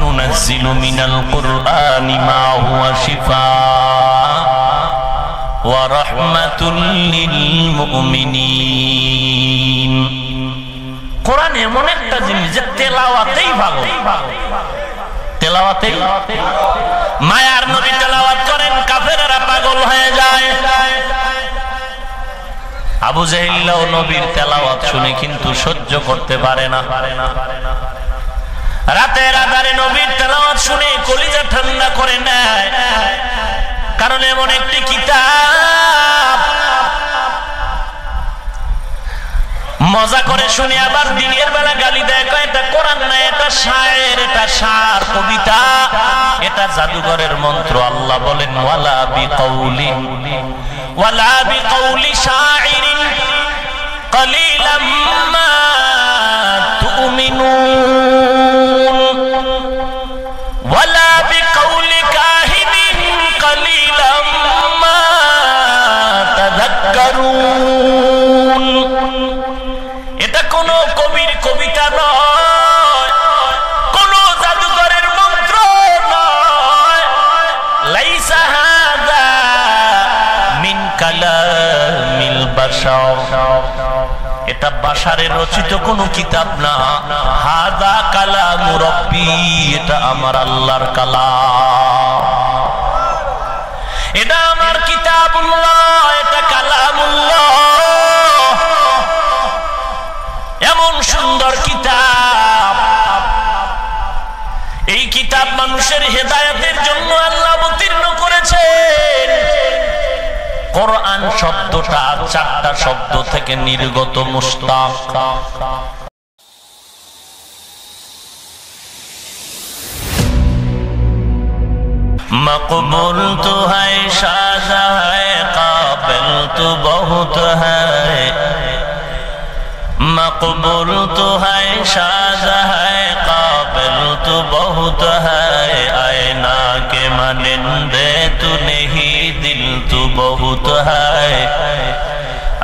নুনাজ্জিলু মিনাল কুরআনি মা হুয়া শিফা ওয়া রাহমাতুল লিল মুমিনিন। কোরআন এমন একটা জিনিস যে তেলাওয়াতেই ভালো, তেলাওয়াতেই। মায়ার নবী তেলাওয়াত করেন, কাফেররা পাগল হয়ে যায়। আবু জাহেলও নবীর তেলাওয়াত শুনে কিন্তু সহ্য করতে পারে না। রাতের আধারে নবীর তেলাওয়াত শুনে কলিজা ঠান্ডা করে নেয়, কারণ এমন একটি কিতাব। মজা করে শুনে আবার দিনের বেলা গালি দেয়, কয় এটা কোরআন না, এটা শায়ের, এটা সার কবিতা, এটা জাদুঘরের মন্ত্র। আল্লাহ বলেন ওয়ালা বিকাউলি শাইরিন কলিলাম মা তুমিনুন ওয়ালা বিকাউলি কাহিনিন কলিলাম মা তাযাক্কারুন। এটা কোন কবির কবিতা নয়, কোন জাদুঘরের মন্ত্র নয়। লাইসা হাযা মিন কালামিল বাশার, এটা বাশারের রচিত কোন কিতাব না। হাযা কালামু রাব্বি, এটা আমার আল্লাহর কালাম, এটা আমার কিতাবুল্লাহ, এটা কালামুল্লাহ। এমন সুন্দর কিতাব, এই কিতাব মানুষের হেদায়েতের জন্য আল্লাহ অবতীর্ণ করেছেন। কোরআন শব্দটা 4টা শব্দ থেকে নির্গত, মুশতাক। मकबूल तो है, शाज़ा है, काबिल तो बहुत है। मकबूल तो है, शाज़ा है, काबिल तो बहुत है। आईना के मानिंदे तू नहीं, दिल तो बहुत है।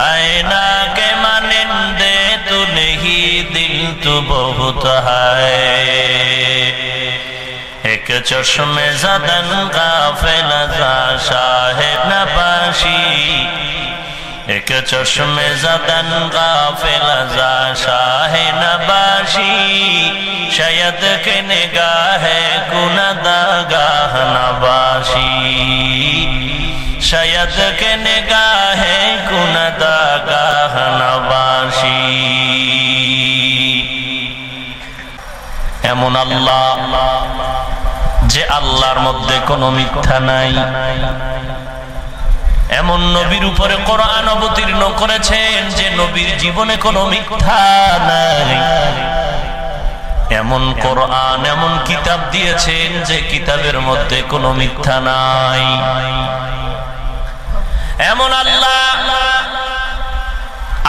आईना के मानिंदे तू नहीं, दिल तो बहुत है। एक चश्मे ज़दन गाफिल ज़ा शाहे नबाशी, एक चश्मे ज़दन गाफिल ज़ा शाहे नबाशी। शायद के निगाहे गुनदागाह नबाशी, शायद के निगाहे गुनदागाह नबाशी। এমন আল্লাহ যে আল্লাহর মধ্যে কোনো মিথ্যা নাই, এমন নবীর উপরে কোরআন অবতীর্ণ করেছেন যে নবীর জীবনে কোনো মিথ্যা নাই। এমন কোরআন, এমন কিতাব দিয়েছেন যে কিতাবের মধ্যে কোনো মিথ্যা নাই। এমন আল্লাহ,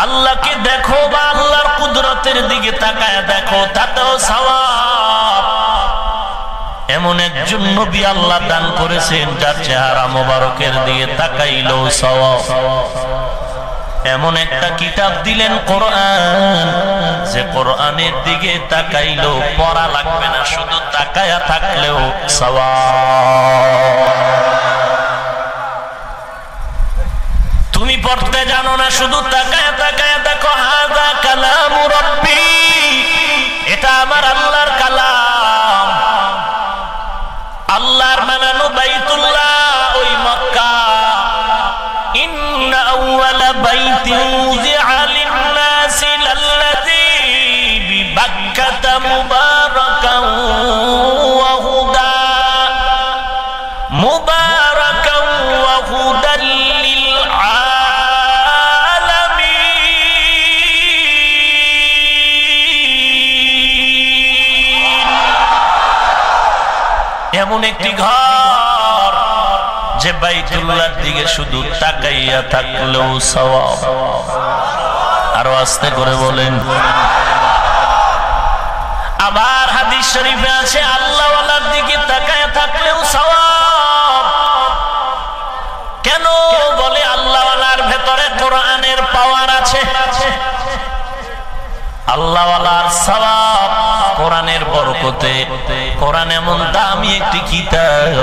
আল্লাহকে দেখো বা আল্লাহর কুদরতের দিকে তাকায় দেখো, তাতেও সওয়াব। এমন একজন নবী আল্লাহ দান করেছেন যার চেহারা মোবারকের দিকে তাকাইলেও সওয়াব। এমন একটা কিতাব দিলেন কোরআন, যে কোরআনের দিকে তাকাইলেও পড়া লাগবে না, শুধু তাকায়া থাকলেও সওয়াব। তুমি পড়তে জানো না, শুধু তাকায়া তাকায়া দেখো, হাযা কালামু রাব্বি, এটা আমার আল্লাহর কালাম। আল্লাহর বানানো বাইতুল্লাহ ওই মক্কা। ইন্না আউওয়ালা বাইতিন উযিআ লিন-নাসি লাল্লাযী বিবাক্কাতা মুবারাকান ওয়া হুদা, মুবারাকান ওয়া হুদাল লিল আলামিন। এমন একটি ঘর যে বাইতুল্লাহর দিকে শুধু তাকাইয়া থাকলেও সওয়াব। আরো আস্তে করে বলেন। আবার হাদিস শরীফে আছে আল্লাহ ওয়ালার দিকে তাকাইয়া থাকলেও সওয়াব। কেন বলে আল্লাহ ওয়ালার ভেতরে কোরআনের পাওয়ার আছে। আল্লাহ ওয়ালার সওয়াব কোরআনের বরকতে। কোরআন এমন দামি একটি কিতাব,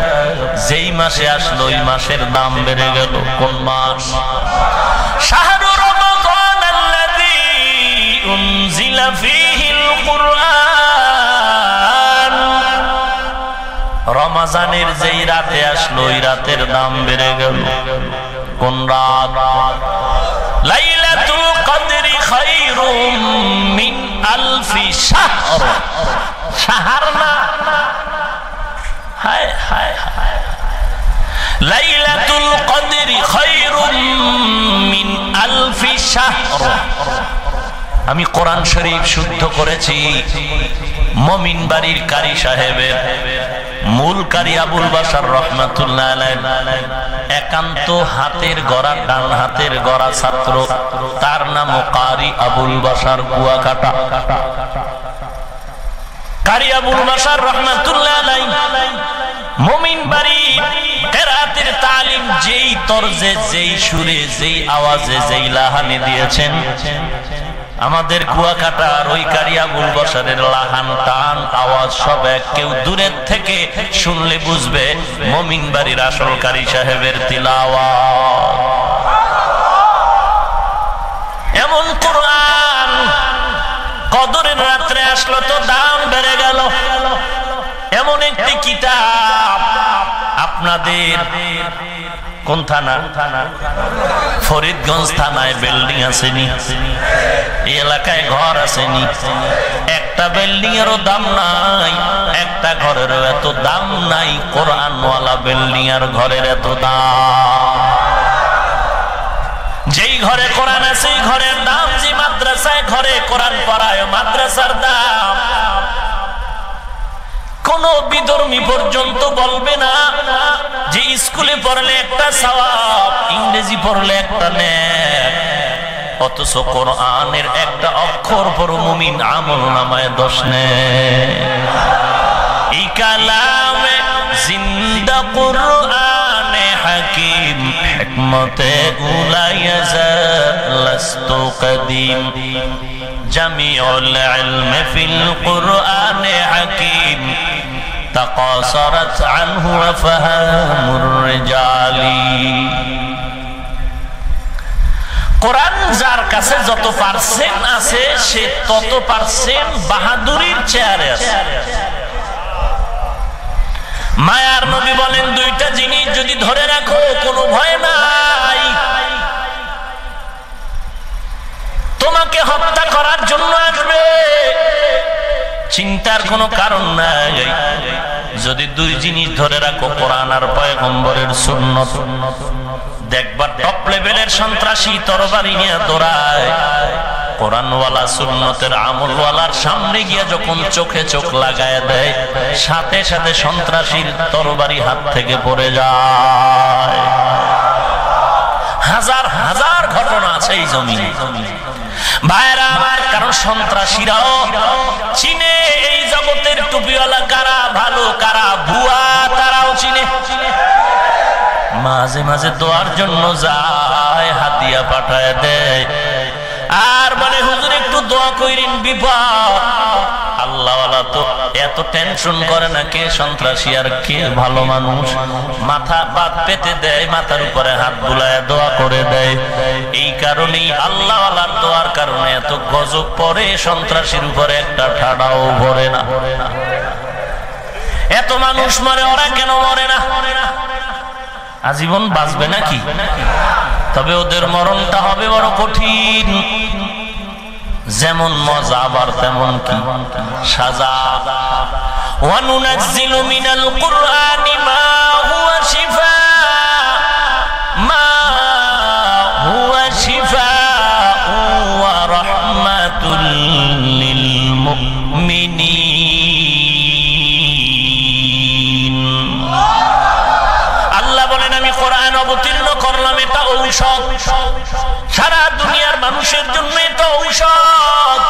যেই মাসে আসলো ওই মাসের দাম বেড়ে গেল। কোন মাস? শাহরু রমাদান আল্লাযী উনজিলা ফীহিল কুরআন। রমজানের যেই রাতে আসলো ওই রাতের দাম বেড়ে গেল। কোন রাত? লাইলাতুল কদরি খায়রুম মিন আলফি শাহর। শাহর না, হায় হায় হায়। লাইলাতুল কদরি খায়রুম মিন আলফি শাহর। আমি কোরআন শরীফ শুদ্ধ করেছি মমিন বাড়ির কারি সাহেবের, মূল কারি আবুল বাশার রহমাতুল্লাহ আলাইহি, একান্ত হাতের গড়া, ডান হাতের গড়া ছাত্র, তার নাম কারি আবুল বাশার কুয়াকাটা। কারি আবুল বাশার রহমাতুল্লাহ আলাইহি মুমিন বাড়ি কিরাতের তালিম যেই তরজে, যেই সুরে, যেই আওয়াজে, যেই লাহানে দিয়েছেন, আমাদের কুয়াকাটার ওই কারি আবুল বাশারের লাহান, টান, আওয়াজ সব এক। কেউ দূরের থেকে শুনলে বুঝবে মুমিন বাড়ির আসল কারি সাহেবের তিলাওয়াত। এমন কোরআন কদরের রাত্রে আসলো তো দাম বেড়ে গেল। এমন একটি কিতাব, আপনাদের কোন থানা? ফরিদগঞ্জ থানায় বিল্ডিং আসেনি, এই এলাকায় ঘর আসেনি, একটা বিল্ডিং এরও দাম নাই, একটা ঘরেরও এত দাম নাই। কোরআনওয়ালা বিল্ডিং আর ঘরের এত দাম। যেই ঘরে কোরআন আছে সেই ঘরের দাম, যে মাদ্রাসায় ঘরে কোরআন পড়ায় মাদ্রাসার দাম। কোন বিধর্মী পর্যন্ত বলবে না যে স্কুলে পড়লে একটা সওয়াব, ইংরেজি পড়লে একটা নেক, অথচ কোরআনের একটা অক্ষর পড়ো মুমিন আমলনামায় 10 নেক। এই কালামে জিন্দা কুরআনে হাকিম, হিকমতে উলাইয়া লাস্তু কদিম, জামিউল ইলম ফিল কুরআনে হাকিম, তাকাসারাত আনহু ফাহামুর রিজালি। কোরআন যার কাছে যত পার্সেন্ট আছে, সে তত পার্সেন্ট বাহাদুরির চেয়ারে আছে। মায়ার নবী বলেন, দুইটা জিনিস যদি ধরে রাখো কোনো ভয় নাই। তোমাকে হত্যা করার জন্য আসবে, চিন্তার কোনো কারণ নাই। যদি দুই জিনিস ধরে রাখো, কোরআন আর পয়গম্বরের সুন্নাত, দেখবা টপ লেভেলের সন্ত্রাসী তরবারি নিয়ে দৌড়ায়, কোরআনওয়ালা সুন্নতের আমলওয়ালার সামনে গিয়ে যখন চোখে চোখ লাগায় দেয়, সাথে সাথে সন্ত্রাসীর তরবারি হাত থেকে পড়ে যায়। হাজার হাজার ঘটনা আছে এই জমিনে ভাইরা আমার। কারণ সন্ত্রাসীরাও চিনে এই জগতের টুপিওয়ালা কারা ভালো, কারা ভুয়া, তারাও চিনে। মাঝে মাঝে দোয়ার জন্য যায়, হাতিয়া পাঠায় দেয়, আর বলে হুজুর একটু দোয়া কইরেন, বিপদ। আল্লাহওয়ালা তো এত টেনশন করে না কে সন্ত্রাসী আর কে ভালো মানুষ। মাথা বাদ পেতে দেয়, মাথার উপরে হাত বুলায় দোয়া করে দেয়। এই কারণেই আল্লাহওয়ালার দোয়ার কারণে এত গজব পড়ে, সন্ত্রাসীর উপরে একটা ঠাডাও ভরে না। এত মানুষ মরে, ওরা কেন মরে না? আজীবন বাঁচবে নাকি? তবে ওদের মরণটা হবে বড় কঠিন। যেমন মজা আবার তেমন কি সাজা। ওয়ানুনাজ্জিলু মিনাল কুরআনি মা হুয়া শিফা, মা হুয়া শিফা ওয়া রাহমাতুল লিল মুমিনিন। আল্লাহ বলেন, আমি কোরআন অবতীর্ণ করলাম, এটা ঔষধ সারা দুনিয়ার মানুষের জন্য, এটা ঔষধ।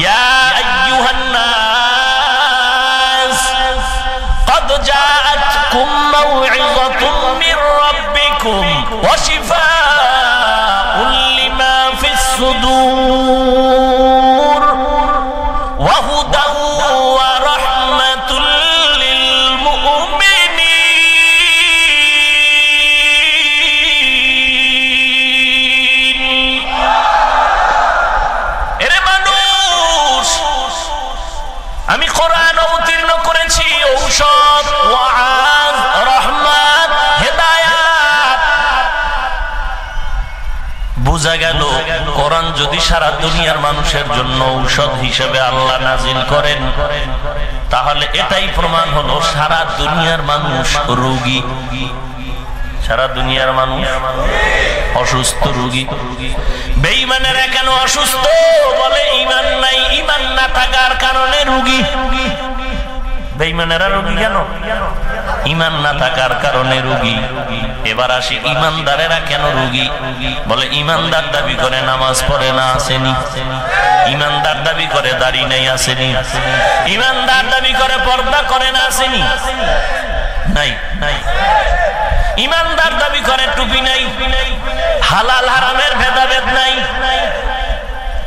ইয়া আইয়ুহান নাস قد جاءتكم موعظة من ربكم وشفاء لما في الصدور وهدى আমি কোরআন অবতীর্ণ করেছি ঔষধ, ওয়াজ, রহমত, হেদায়াত। বোঝা গেল কোরআন যদি সারা দুনিয়ার মানুষের জন্য ঔষধ হিসেবে আল্লাহ নাজিল করেন, তাহলে এটাই প্রমাণ হলো সারা দুনিয়ার মানুষ রোগী, সারা দুনিয়ার মানুষ অসুস্থ রোগী। বেঈমানেরা কেন অসুস্থ? বলে ঈমান নাই, ঈমান না থাকার কারণে রোগী। বেঈমানেরা রোগী কেন? ঈমান না থাকার কারণে রোগী। এবার আসি ঈমানদারেরা কেন রোগী? বলে ঈমানদার দাবি করে নামাজ পড়ে না, আসেনি। ঈমানদার দাবি করে দাড়ি নাই, আসেনি। ঈমানদার দাবি করে পর্দা করে না, আসেনি? নাই, নাই। ঈমানদার দাবি করে টুপি নাই, হালাল হারামের ভেদাভেদ নাই।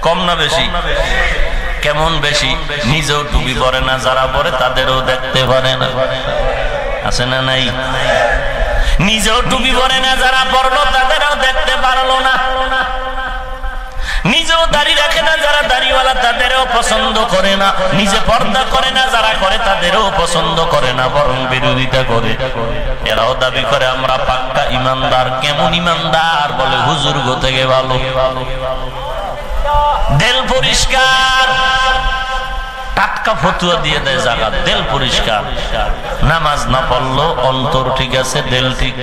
কম না বেশি? কেমন বেশি? নিজেও টুপি পরে না, যারা পরে তাদেরও দেখতে পারে না, আছে না নাই? নিজেও টুপি পরে না, যারা পরলো তাদেরও দেখতে পারলো না। নিজেও দাড়ি রাখে না, যারা দাড়িওয়ালা তাদেরও পছন্দ করে না। নিজে পর্দা করে না, যারা করে তাদেরও পছন্দ করে না, বরং বিরোধিতা করে। এরাও দাবি করে আমরা পাক্কা ঈমানদার। কেমন ঈমানদার? বলে হুজুর গো থেকে ভালো, দিল পরিষ্কার, টাটকা ফতুয়া দিয়ে দেয় জাকাত, দিল পরিষ্কার। নামাজ না পড়লো অন্তর ঠিক আছে, দিল ঠিক।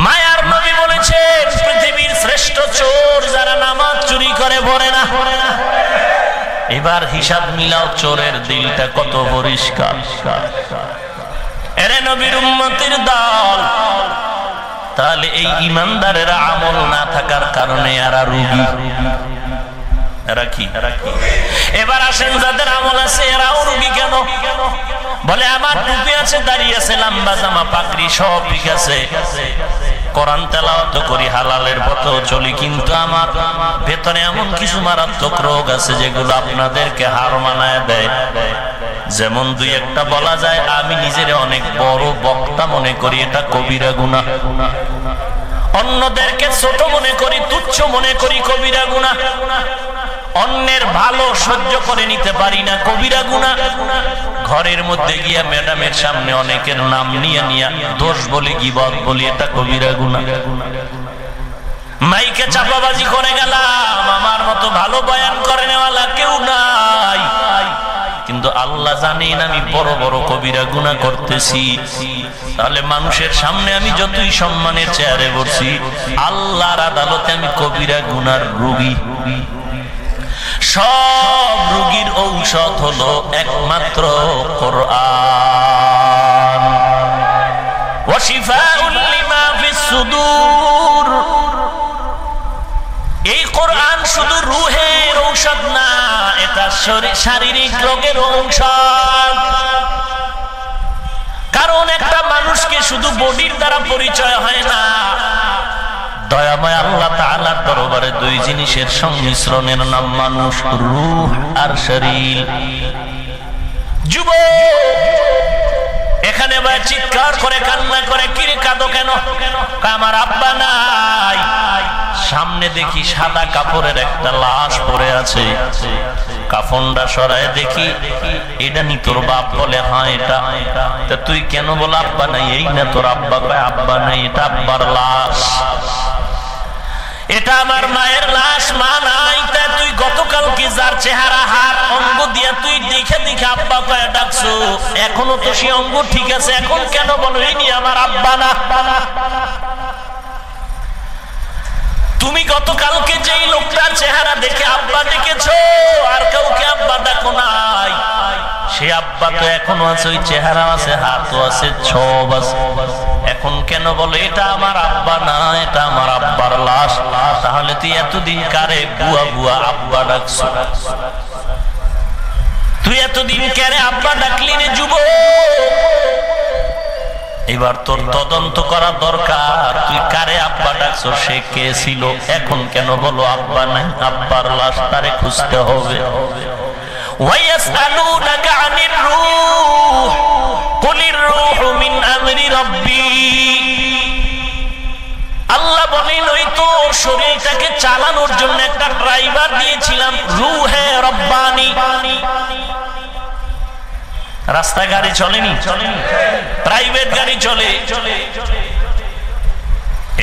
মায়ার নবী বলেছেন পৃথিবীর শ্রেষ্ঠ চোর যারা নামাজ চুরি করে পড়ে না। এবার হিসাব মিলাও, চোরের দিলটা কত পরিষ্কার। এরে নবীর উম্মতের দল, তাহলে এই ঈমানদারেরা আমল না থাকার কারণে এরা রোগী। এরা কি? এবার আসেন যাদের আমল আছে এরাও রোগী কেন? বলে আমার টুপি আছে, দাড়ি আছে, লম্বা জামা, পাগড়ি সব ঠিক আছে, কোরআন তেলাওয়াত করি, হালালের পথেও চলি, কিন্তু আমার ভেতরে এমন কিছু মারাত্মক রোগ আছে যেগুলো আপনাদেরকে হার মানায় দেয়। যেমন দুই একটা বলা যায়, আমি নিজের অনেক বড় বক্তা মনে করি, এটা কবিরা গুনাহ। অন্যদেরকে ছোট মনে করি, তুচ্ছ মনে করি, কবিরা গুনাহ। অন্যের ভালো সহ্য করে নিতে পারি না, কবিরা গুনাহ। ঘরের মধ্যে গিয়া ম্যাডামের সামনে অনেকের নাম নিয়ে নিয়ে দোষ বলি, গীবত বলি, এটা কবিরা গুনাহ। মাইকে চাপাবাজি করে গেলাম, আমার মতো ভালো বয়ান করে নেওয়ালা কেউ নাই, কিন্তু আল্লাহ জানেন আমি বড় বড় কবিরা গুনাহ করতেছি। তাহলে মানুষের সামনে আমি যতই সম্মানের চেয়ারে বসছি, আল্লাহর আদালতে আমি কবিরা গুনার রোগী। সব রোগীর ঔষধ হলো একমাত্র কোরআন। ওয়াশিফাউল লিমা ফিস সুদূর। এই কোরআন শুধু রূহের ঔষধ না, এটা শারীরিক রোগের ঔষধ। কারণ একটা মানুষকে শুধু বডির দ্বারা পরিচয় হয় না, দয়াময় আল্লাহ তাআলার দরবারে দুই জিনিসের সংমিশ্রণের নাম মানুষ, রূহ আর শরীর। যুবক এখানে ভাই চিৎকার করে কান্না করে, কিরে কাঁদো কেন? আমার আব্বা নাই। সামনে দেখি সাদা কাপড়ের একটা লাশ পড়ে আছে, কাফনটা সরায় দেখি এটা নি তোর বাপ? বলে হ্যাঁ এটা। তা তুই কেন বল আব্বা নাই? এই না তোর আব্বা? কয় আব্বা নাই, এটা আব্বার লাশ, এটা আমার মায়ের লাশ, মা নাই। তা তুই গতকাল কি যার চেহারা হাত অঙ্গ দিয়া তুই দেখে দেখে আব্বা কয়ে ডাকছো, এখনো তো সে অঙ্গ ঠিক আছে, এখন কেন বলো এই নি আমার আব্বা না? তুমি গতকালকে যেই লোকটার চেহারা দেখে আব্বা ডেকেছো, আর কাউকে আব্বা ডাকো নাই, সে আব্বা তো এখনো আছে, ওই চেহারা আছে, হাতও আছে, সব আছে, এখন কেন বলে এটা আমার আব্বা না, এটা আমার আব্বার লাশ? তাহলে তুই এতদিন কারে বুয়া বুয়া আব্বা ডাকছো? তুই এতদিন কারে আব্বা ডাকলি রে যুবক? এবার তোর তদন্ত করা দরকার, তুই কারে আব্বা ডাকছো, সে কে ছিল, এখন কেন বলো আব্বা নাই? আব্বার লাশ তারে খুঁজতে হবে। وَيَسْأَلُونَكَ عَنِ الرُّوحِ قُلِ الرُّوحُ مِنْ أَمْرِ رَبِّي। আল্লাহ বলেন ওই তো শরীরটাকে চালানোর জন্য একটা ড্রাইভার দিয়েছিলাম, রূহে রব্বানি। রাস্তায় গাড়ি চলেনি, প্রাইভেট গাড়ি চলে।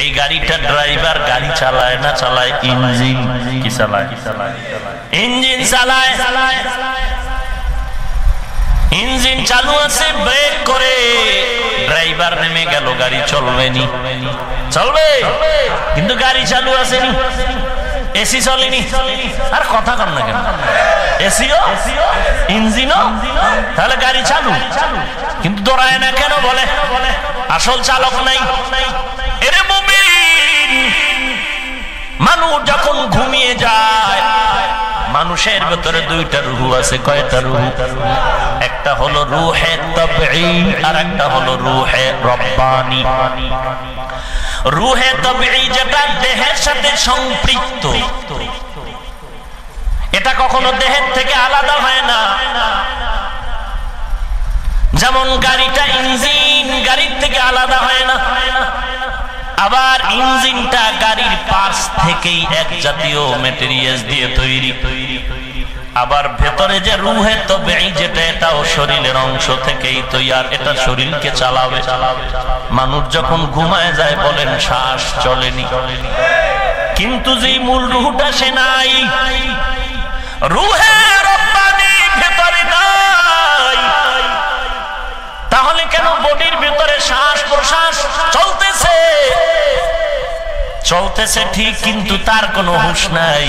এই গাড়িটা ড্রাইভার গাড়ি চালায় না, চালায় ইঞ্জিন। কি চালায়? ইঞ্জিন চালায়। ইঞ্জিন চালু আছে, ব্রেক করে ড্রাইভার নেমে গেল, গাড়ি চলবে নি? চলবে, কিন্তু গাড়ি চালু আছে নি, এসি চলেনি। আর কথা কন না কেন? এসিও ইঞ্জিনও, তাহলে গাড়ি চালু, কিন্তু দৌড়ায় না কেন? বলে আসল চালক নাই। এরে মুমিন, মানুষ যখন ঘুমিয়ে যায়, মানুষের ভেতরে দুইটা রূহ আছে। কয়টা রূহ? একটা হলো রূহে তাবঈ আর একটা হলো রূহে রব্বানি। রূহে তাবঈ যেটা দেহের সাথে সম্পৃক্ত, এটা কখনো দেহের থেকে আলাদা হয় না। যেমন গাড়িটা ইঞ্জিন গাড়ির থেকে আলাদা হয় না, আবার ইঞ্জিনটা গাড়ির পার্টস থেকেই এক জাতীয় ম্যাটেরিয়ালস দিয়ে তৈরি। আবার ভেতরে যে রূহে তাবঈ যেটা, এটাও শরীরের অংশ থেকেই তৈরি, আর এটা শরীরকে চালাবে। মানুষ যখন ঘুমায় যায়, বলেন শ্বাস চলেনি, কিন্তু যে মূল রূহটা সে নাই। রূহে রব্বানি ভেতরে নাই, তাহলে কেন বডির ভিতরে শ্বাস প্রশ্বাস চলতেছে? চলতেছে ঠিক, কিন্তু তার কোনো হুঁশ নাই,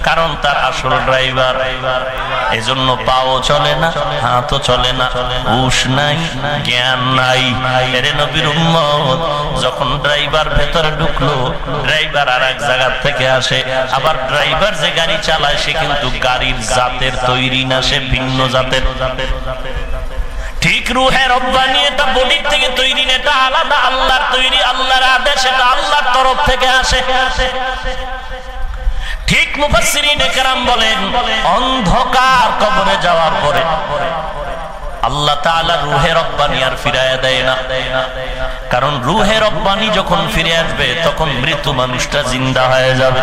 কারণ তার আসল ড্রাইভার। এজন্য পাও চলে না, হাতও চলে না, হুঁশ নাই, জ্ঞান নাই। এরে নবীর উম্মত, যখন ড্রাইভার ভেতরে ঢুকলো, ড্রাইভার আর এক জায়গা থেকে আসে। আবার ড্রাইভার যে গাড়ি চালায়, সে কিন্তু গাড়ির জাতের তৈরি না, সে ভিন্ন জাতের। ঠিক রূহে রব্বানি এটা বডির থেকে তৈরি না, এটা আলাদা, আল্লাহর তৈরি, আল্লাহর আদেশ, এটা আল্লাহর তরফ থেকে আসে। ঠিক মুফাসসিরিনে কেরাম বলেন, অন্ধকার কবরে যাওয়ার পরে আল্লাহ তাআলা রূহে রব্বানি আর ফিরায়া দেয় না। কারণ রূহে রব্বানি যখন ফিরে আসবে, তখন মৃত মানুষটা জিন্দা হয়ে যাবে।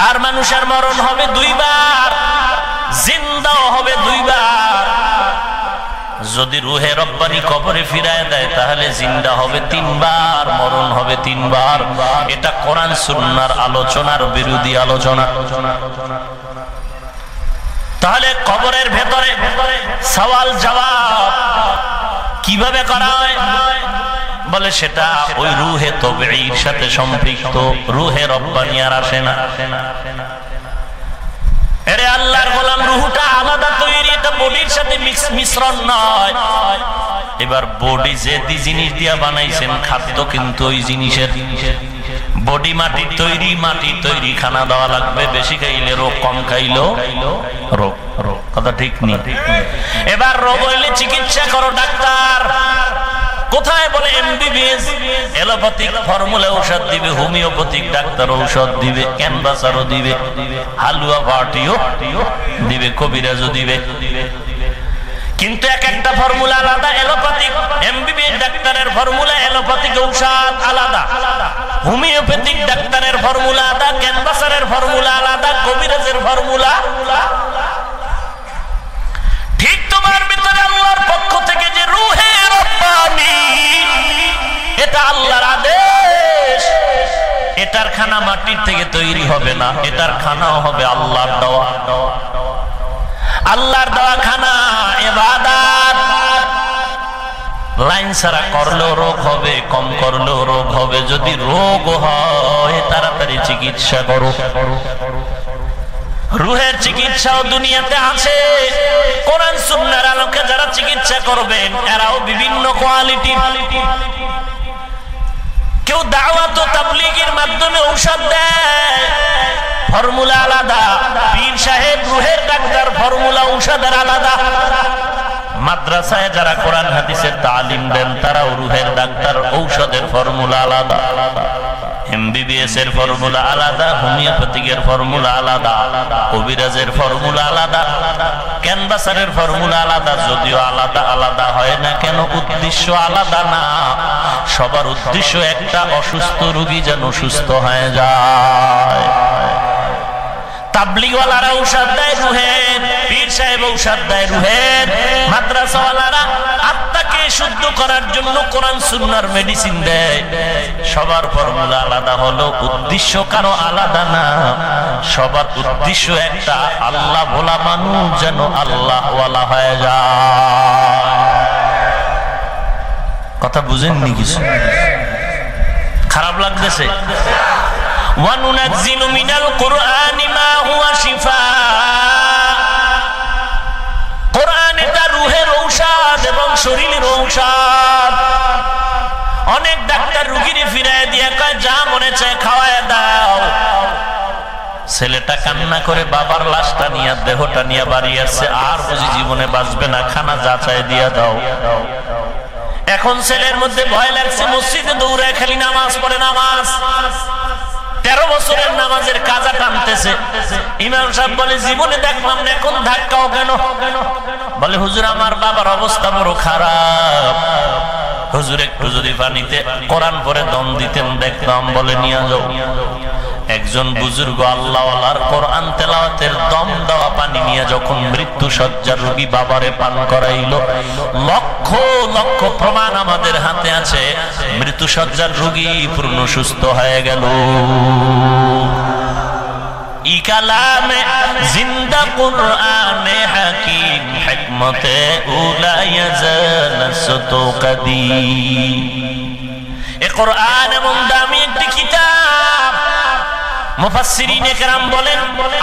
আর মানুষের মরণ হবে দুইবার, জিন্দাও হবে দুইবার। যদি রূহে রব্বানি কবরে ফিরায় দেয়, তাহলে জিন্দা হবে তিনবার, মরণ হবে তিনবার। এটা কোরআন সুন্নাহর আলোচনার বিরোধী আলোচনা। তাহলে কবরের ভেতরে সওয়াল জবাব কিভাবে করা হয়? বলে সেটা ওই রূহে তাবঈর সাথে সম্পৃক্ত, রূহে রব্বানি আর আসে না। এরে আল্লাহর গোলাম, রূহটা আলাদা তৈরি, এটা বডির সাথে মিশ্রণ নয়। এবার বডি যে জিনিস দিয়া বানাইছেন, খাদ্য কিন্তু ওই জিনিসের। বডি মাটির তৈরি, মাটির তৈরি খানা দেওয়া লাগবে। বেশি খাইলে রোগ, কম খাইলেও রোগ। কথা ঠিক নেই। এবার রোগ হইলে চিকিৎসা করো ডাক্তার। কোথায়? বলে এমবিবিএস। এলোপ্যাথিক ফর্মুলা ঔষধ দিবে, হোমিওপ্যাথিক ডাক্তার ঔষধ দিবে, ক্যানভাসারও দিবে, হালুয়া পার্টিও দিবে, কবিরাজও দিবে। কিন্তু এক একটা ফর্মুলা আলাদা। এলোপ্যাথিক এমবিবিএস ডাক্তারের ফর্মুলা, এলোপ্যাথিক ঔষধ আলাদা। হোমিওপ্যাথিক ডাক্তারের ফর্মুলা আলাদা, ক্যানভাসারের ফর্মুলা আলাদা, কবিরাজের ফর্মুলা। ঠিক তোমার ভিতরে আল্লাহর পক্ষ থেকে যে রূহে রব্বানি, এটা আল্লাহর আদেশ। এটার খানা মাটির থেকে তৈরি হবে না, এটার খানাও হবে আল্লাহর দেওয়া। আল্লাহর দেওয়া খানা ইবাদত। লাইন ছাড়া করলেও রোগ হবে, কম করলেও রোগ হবে। যদি রোগ হয়, তাড়াতাড়ি চিকিৎসা করো। রূহের চিকিৎসাও দুনিয়াতে আছে। কোরআন সুন্নাহর আলোকে যারা চিকিৎসা করবেন, এরাও বিভিন্ন কোয়ালিটি। কেউ দাওয়াত ও তাবলীগের মাধ্যমে ঔষধ দেয়, ফর্মুলা আলাদা। পীর সাহেব রূহের ডাক্তার, ফর্মুলা ঔষধের আলাদা। মাদ্রাসায় যারা কোরআন হাদিসের তালিম দেন, তারাও রূহের ডাক্তার, ঔষধের ফর্মুলা আলাদা। এমবিবিএস এর ফর্মুলা আলাদা, হোমিওপ্যাথিকের ফর্মুলা আলাদা, কবিরাজের ফর্মুলা আলাদা, ক্যানভাসারের ফর্মুলা আলাদা। যদিও আলাদা আলাদা হয় না কেন, উদ্দেশ্য আলাদা না। সবার উদ্দেশ্য একটা, অসুস্থ রোগী যেন সুস্থ হয়ে যায়। তাবলীগওয়ালারা ঔষধ দেয় রুহের, পীর সাহেব ঔষধ দেয় রুহের, মাদ্রাসাওয়ালারা আত্মাকে শুদ্ধ করার জন্য কোরআন সুন্নাহর মেডিসিন দেয়। সবার ফর্মুলা আলাদা হলো, উদ্দেশ্য কারো আলাদা না, সবার উদ্দেশ্য একটা, আল্লাহ ভোলা মানুষ যেন আল্লাহ ওয়ালা হয়ে যায়। কথা বুঝেননি কিছু? খারাপ লাগতেছে? وَنُنَزِّلُ مِنَ الْقُرْآنِ مَا هُوَ شِفَاءٌ, কোরআন এটা রূহের ঔষধ এবং শরীরের ঔষধ। অনেক ডাক্তার রোগীরে ফিরায় দিয়ে কয় যা মনে চায় খাওয়ায় দাও। ছেলেটা কান্না করে বাবার লাশটা নিয়ে, দেহটা নিয়ে বাড়ি আসছে, আর বুঝি জীবনে বাঁচবে না, খানা যা চায় দিয়া দাও। এখন ছেলের মধ্যে ভয় লাগছে, মসজিদে দৌড়ায় খালি নামাজ পড়ে, নামাজ 13 বছরের নামাজের কাজা টানতেছে। ইমাম সাহেব বলে জীবনে দেখলাম না, এখন ধাক্কাও কেন? বলে হুজুর আমার বাবার অবস্থা বড় খারাপ, হুজুর একটু যদি পানিতে কোরআন পড়ে দম দিতেন দেখতাম। বলে নিয়ে যাও। একজন বুজুর্গ আল্লাহওয়ালার কোরআন তেলাওয়াতের দম দেওয়া পানি নিয়ে যখন মৃত্যু শয্যার রোগী বাবারে পান করাইল, লক্ষ লক্ষ প্রমাণ আমাদের হাতে আছে, মৃত্যু শয্যার রোগী পূর্ণ সুস্থ হয়ে গেল। ই কালামে জিন্দা কুরআনে হাকিম, হিকমতে উলা ইয়াজালাসত কাদিম। এ কোরআন এমন দামি একটি কিতাব। মুফাসসিরিনে কেরাম বলেন,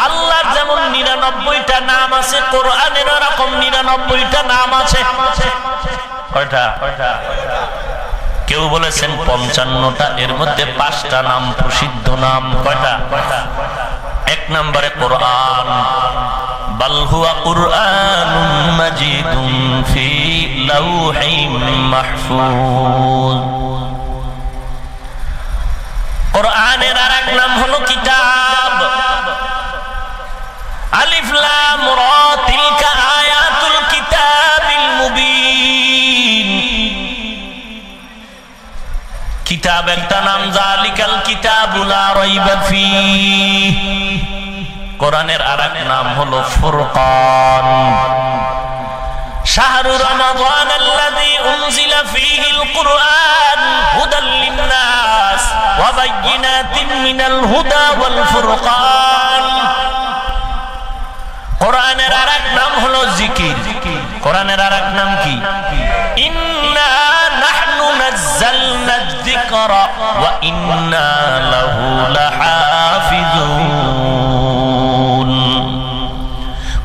আল্লাহর যেমন 99টা নাম আছে, কোরআনের এরকম 99টা নাম আছে। কয়টা? কেউ বলেছেন 55টা, এর মধ্যে 5টা নাম প্রসিদ্ধ নাম। কয়টা? 1 নম্বরে কোরআন, বাল হুয়া কুরআনুম মাজিদুন ফি লাউহিম মাহফুজ। কোরআনের আরেক নাম হলো কিতাব। আলিফ লাম রা, তিলকা আয়াতুল কিতাবিল মুবিন। কিতাব একটা নাম, যালিকাল কিতাবু লা রাইবা ফীহ। কোরআনের আরেক নাম হলো ফুরকান। শাহরু রমাদান আল্লাযী উনজিলা ফীহিল কুরআন হুদাল লিন-নাস ওয়া বায়্যিনাতিন মিনাল হুদা ওয়াল ফুরকান। কোরআনের আরেক নাম হলো জিকির। কোরআনের আরেক নাম কি? ইন্না নাহনু নাযালনায যিকরা ওয়া ইন্না লাহু লাহাফিজুন।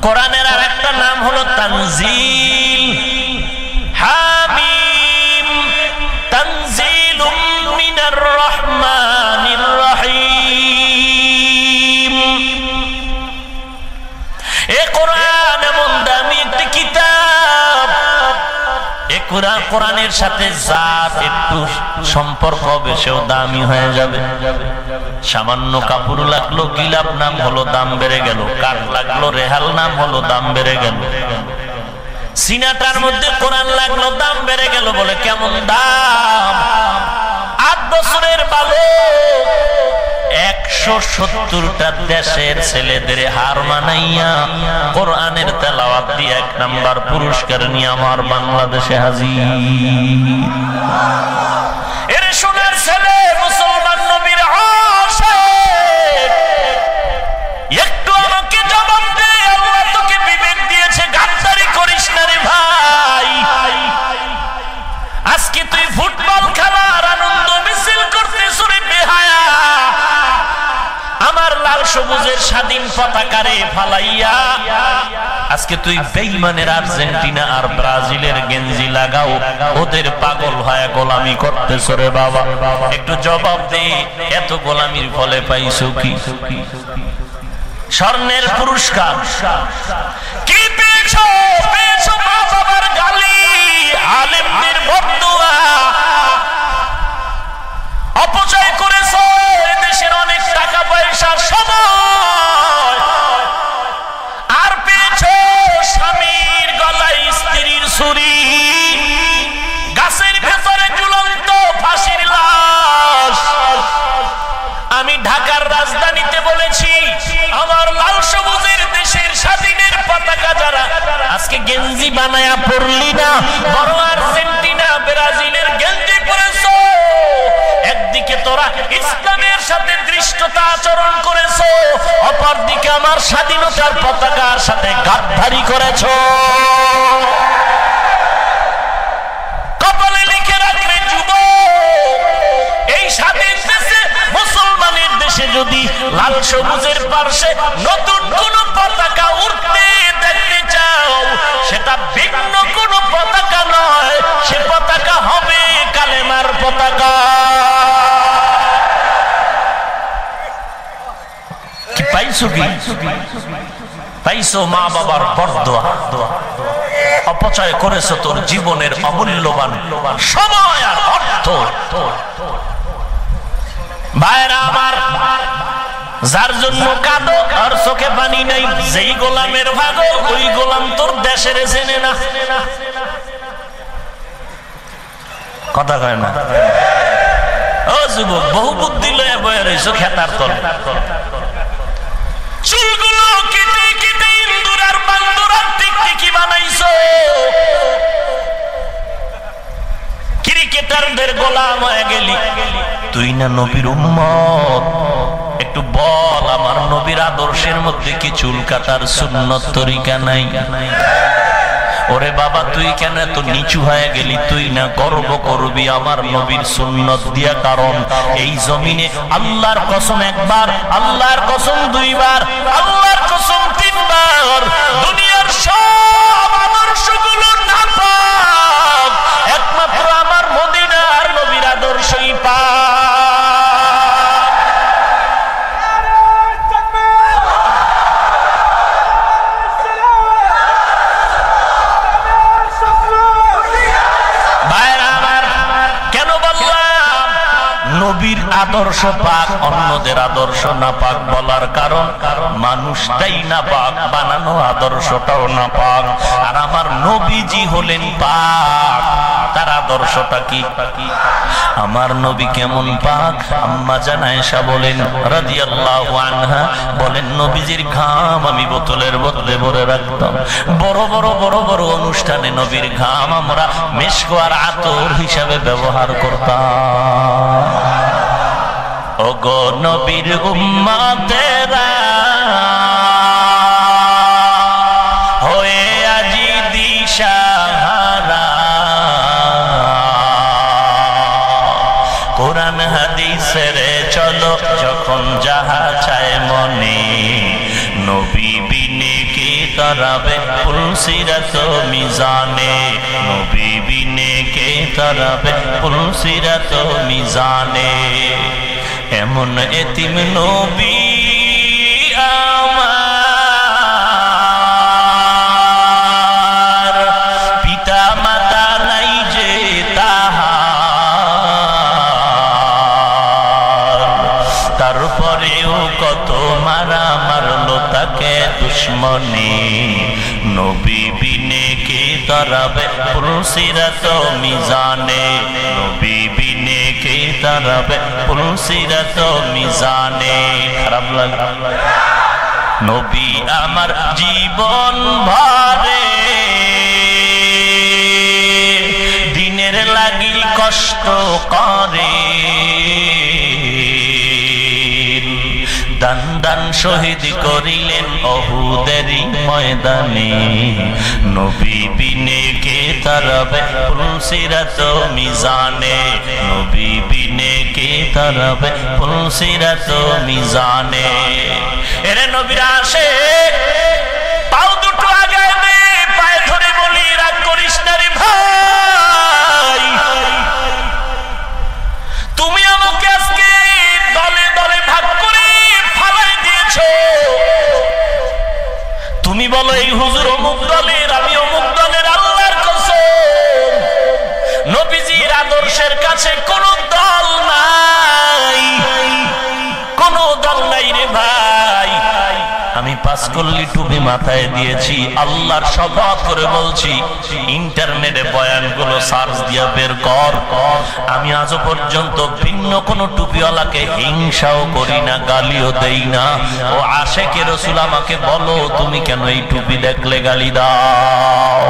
কোরআনের আরেকটা নাম হলো তানজিল। হামিম, তানজিলুম মিনার রহমানির রহিম। এ কোরআন এমন দামি একটি কিতাব, এ কোরআনের সাথে যার একটু সম্পর্ক হবে সেও দামি হয়ে যাবে। সামান্য কাপড় লাগলো, গিলাপ নাম হলো দাম বেড়ে গেল। কাঠ লাগলো, রেহাল নাম হলো দাম বেড়ে গেল। সিনাটার মধ্যে কোরআন লাগলো, দাম বেড়ে গেল। বলে কেমন দাম? 8 বছরের বালক 170টা দেশের ছেলেদের হার মানাইয়া কোরআনের তেলাওয়াত দিয়ে 1 নাম্বার পুরস্কার নিয়ে আমার বাংলাদেশে হাজির। এর সোনার ছেলে, মুসলমান নবীর আশিক, একটু আমাকে জবাব দে। আল্লাহ তোকে বিবেক দিয়েছে, গাদ্দারি করিস না রে ভাই। আজকে তুই ফুটবল খেলার আনন্দ মিছিল করতেছ রে বেহায়া। আমার লাল সবুজের স্বাধীন পতাকারে ফালাইয়া আজকে তুই বেঈমানের আর্জেন্টিনা আর ব্রাজিলের গেঞ্জি লাগাও, ওদের পাগল হয়ে গোলামি করতেছ রে বাবা। একটু জবাব দে, এত গোলামির ফলে পাইছো কি? স্বর্ণের পুরস্কার কি পেয়েছো? পেয়েছো মা বাবার গালি, আলেমদের বদদুয়া। অপচয় করেছো দেশের অনেক টাকা পয়সার সময়। আর পেয়েছো স্বামীর গলায় স্ত্রীর ছুরি, গাছের ভেতরে ঝুলন্ত ফাঁসির লাশ। আমি ঢাকার রাজধানীতে বলেছি, আমার লাল আমেরিকা যারা আজকে গেঞ্জি বানায়া পরলি না, বড় আর্জেন্টিনা ব্রাজিলের গেঞ্জি পরেছো, একদিকে তোরা ইসলামের সাথে দৃষ্টতা আচরণ করেছো, অপরদিকে আমার স্বাধীনতার পতাকার সাথে গাদ্দারি করেছো। কপালে লিখে রাখলে যুবক, এই স্বাধীন দেশে মুসলমানের দেশে যদি লাল সবুজের পার্শ্বে নতুন কোন পতাকা উঠতে দেখতে চাও, সেটা ভিন্ন কোন পতাকা নয়, সে পতাকা হবে কালেমার পতাকা। কি পাইছো? কি পাইছো? মা বাবার বরদোয়া। অপচয় করেছো তোর জীবনের অমূল্যবান সময় আর অর্থ। ভাইরা আমার, যার জন্য কাঁদো আর চোখে পানি নাই, যেই গোলামের ভাগো ওই গোলাম তোর দেশের চেনে না। কথা কয় না? ও যুবক, বহু বুদ্ধি লয়ে বয়ে রইছো খেতার তলে, চুলগুলো কেটে কেটে ইন্দুর আর বান্দর আর টিকটিকি বানাইছো, ক্রিকেটারদের গোলাম হয়ে গেলি। তুই না নবীর উম্মত, একটু বল আমার নবীর আদর্শের মধ্যে কি চুল কাটার সুন্নত তরিকা নাই? ওরে বাবা, তুই কেন এত নিচু হয়ে গেলি? তুই না গর্ব করবি আমার নবীর সুন্নত দিয়া, কারণ এই জমিনে আল্লাহর কসম একবার, আল্লাহর কসম দুইবার, আল্লাহর কসম তিনবার, দুনিয়ার সব আদর্শগুলো নাপাক, একমাত্র আমার মদিনার নবীর আদর্শই পাক। নবীর আদর্শ পাক, অন্যদের আদর্শ না পাক বলার কারণ মানুষটাই না পাক, বানানো আদর্শটাও না পাক। আর আমার নবীজি হলেন পাক, তার আদর্শটা কি? আমার নবী কেমন পাক? আম্মা জান আয়েশা বলেন রাদিয়াল্লাহু আনহা, বলেন নবীজির ঘাম আমি বোতলের বদলে ভরে রাখতাম। বড় বড় বড় বড় অনুষ্ঠানে নবীর ঘাম আমরা মেশক আর আতর হিসাবে ব্যবহার করতাম। ওগো নবীর উম্মতেরা হয়ে আজি দিশাহারা, কোরআন হাদিসের চলো যখন যাহা চায় মনে, নবী বিনে কে তরাবে পুলসিরাত মিজানে, নবী বিনে কে তরাবে পুলসিরাত মিজানে। এমন এতিম নবী আমার, পিতা মাতা নাই যে তাহার, তারপরেও কত মারা মারলো তাকে দুশ্মনে, নবী বিনে কে তরাবে পুলসিরাত মিজানে, নবী বিনে কে তরাবে পুলসিরাত মিজানে। খারাপ লাগে? নবী আমার জীবন ভরে দিনের লাগি কষ্ট করে, দান দান শহীদ করিলেন অহুদেরই ময়দানে, নবী বিনে কে তরাবে পুলসিরাত মিজানে, নবী বিনে কে তরাবে পুলসিরাত মিজানে। এরে নবীর আশিক, পাও দুটো আগায় দে, পায়ে ধরে বলি রাগ করিস না রে ভাই, তুমি আমাকে আজকে দলে দলে ভাগ করে ফালাই দিয়েছো। তুমি বলো এই হুজুর অমুক দলের, আমি অমুক দলের, আল্লাহর কসম নবীজির আদর্শের কাছে কোন দল নাই, কোন দল নাই রে ভাই। আমি পাস করলি টুপি মাথায় দিয়েছি, আল্লাহর শপথ করে বলছি ইন্টারনেটে বয়ানগুলো সার্চ দিয়ে বের কর, আমি আজও পর্যন্ত ভিন্ন কোন টুপিওয়ালাকে হিংসাও করি না, গালিও দেই না। ও আশেকে রাসূল আমাকে বলো তুমি কেন এই টুপি দেখলে গালি দাও?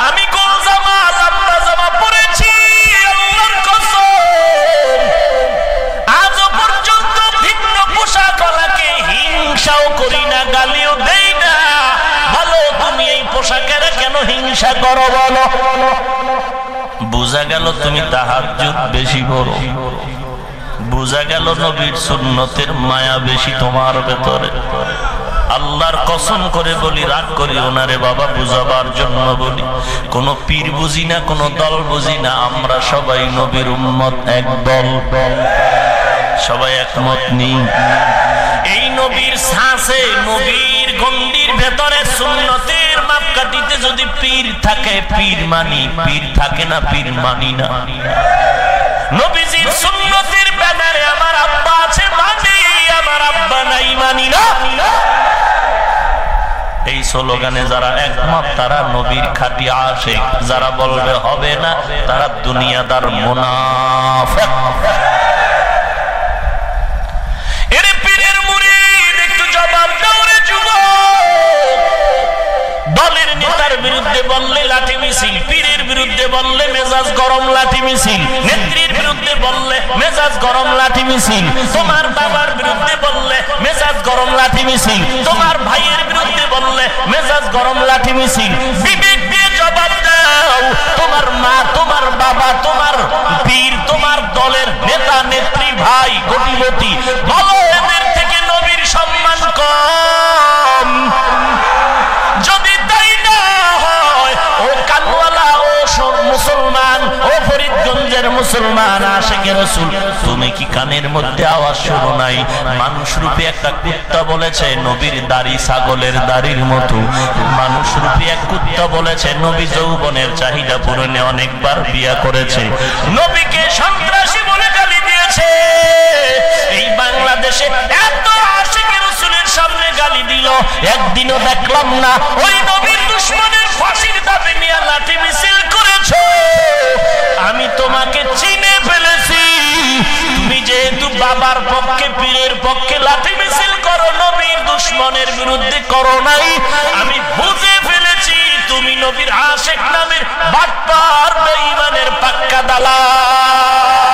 আমি কোন জামা লম্বা জামা পরেছি আল্লাহর কসম, আজও পর্যন্ত ভিন্ন পোশাকওয়ালাকে হিংসাও করি না, গালিও দেই না। বলো তুমি এই পোশাকের কেন হিংসা করো বলো? বুঝা গেল তুমি তাহাজ্জুদ বেশি করো, বুঝা গেল নবীর সুন্নতের মায়া বেশি তোমার ভেতরে। আল্লাহর কসম করে বলি, রাগ করি ওনারে বাবা, বুঝাবার জন্য বলি। কোন পীর বুঝি না, কোন দল বুঝি না, আমরা সবাই নবীর উম্মত, এক দল, সবাই একমত নেই। এই নবীর শ্বাসে, নবীর গণ্ডির ভেতরে সুন্নতের মাপকাঠিতে যদি পীর থাকে পীর মানি, পীর থাকে না পীর মানি না। নবীজির সুন্নতের ব্যানারে আমার আব্বা আছে মানি, আমার আব্বা নাই মানি না। এই স্লোগানে যারা একমত তারা নবীর খাঁটি আশিক, যারা বলবে হবে না তারা দুনিয়াদার মুনাফিক। এর পীরের মুরিদ একটু জবাব দাও রে যুবক। দলের নেতার বিরুদ্ধে বললে লাঠি মিছিল, পীরের বিরুদ্ধে বললে মেজাজ গরম লাঠি মিছিল, নেত্রীর বিরুদ্ধে বললে মেজাজ গরম লাঠি মিছিল, তোমার বাবার বিরুদ্ধে বললে মেজাজ গরম লাঠি মিছিল, তোমার ভাইয়ের বিরুদ্ধে বললে মেজাজ গরম লাঠি মিছিল। বিবেক দিয়ে জবাব দাও, তোমার মা, তোমার বাবা, তোমার পীর, তোমার দলের নেতা নেত্রী, ভাই কোটিপতি, বলো এদের থেকে নবীর সম্মান কম? যদি তাই না হয়, ও কানওয়ালা, ও মুসলমান, ও ফরিদগঞ্জের মুসলমান আশিকে রাসূল, তুমি কি কানের মধ্যে আওয়াজ শোনো নাই? মানুষ রূপে একটা কুত্তা বলেছে নবীর দাড়ি ছাগলের দাড়ির মতো। মানুষ রূপে এক কুত্তা বলেছে নবী যৌবনের চাহিদা পূরণে অনেকবার বিয়া করেছে। নবীকে সন্ত্রাসী বলে গালি দিয়েছে। এই বাংলাদেশে এত আশিকে রাসূলের সামনে গালি দিল, একদিনও দেখলাম না ওই নবীর দুশমনের ফাঁসির দাবি নিয়ে লাঠি মিছিল করেছো। আমি তোমাকে চিনে ফেলেছি, তুমি যেহেতু বাবার পক্ষে, পীরের পক্ষে লাঠি মিছিল করো, নবীর দুশমনের বিরুদ্ধে করো নাই। আমি বুঝে ফেলেছি তুমি নবীর আশিক নামের বাটপার বেঈমানের পাক্কা দালাল।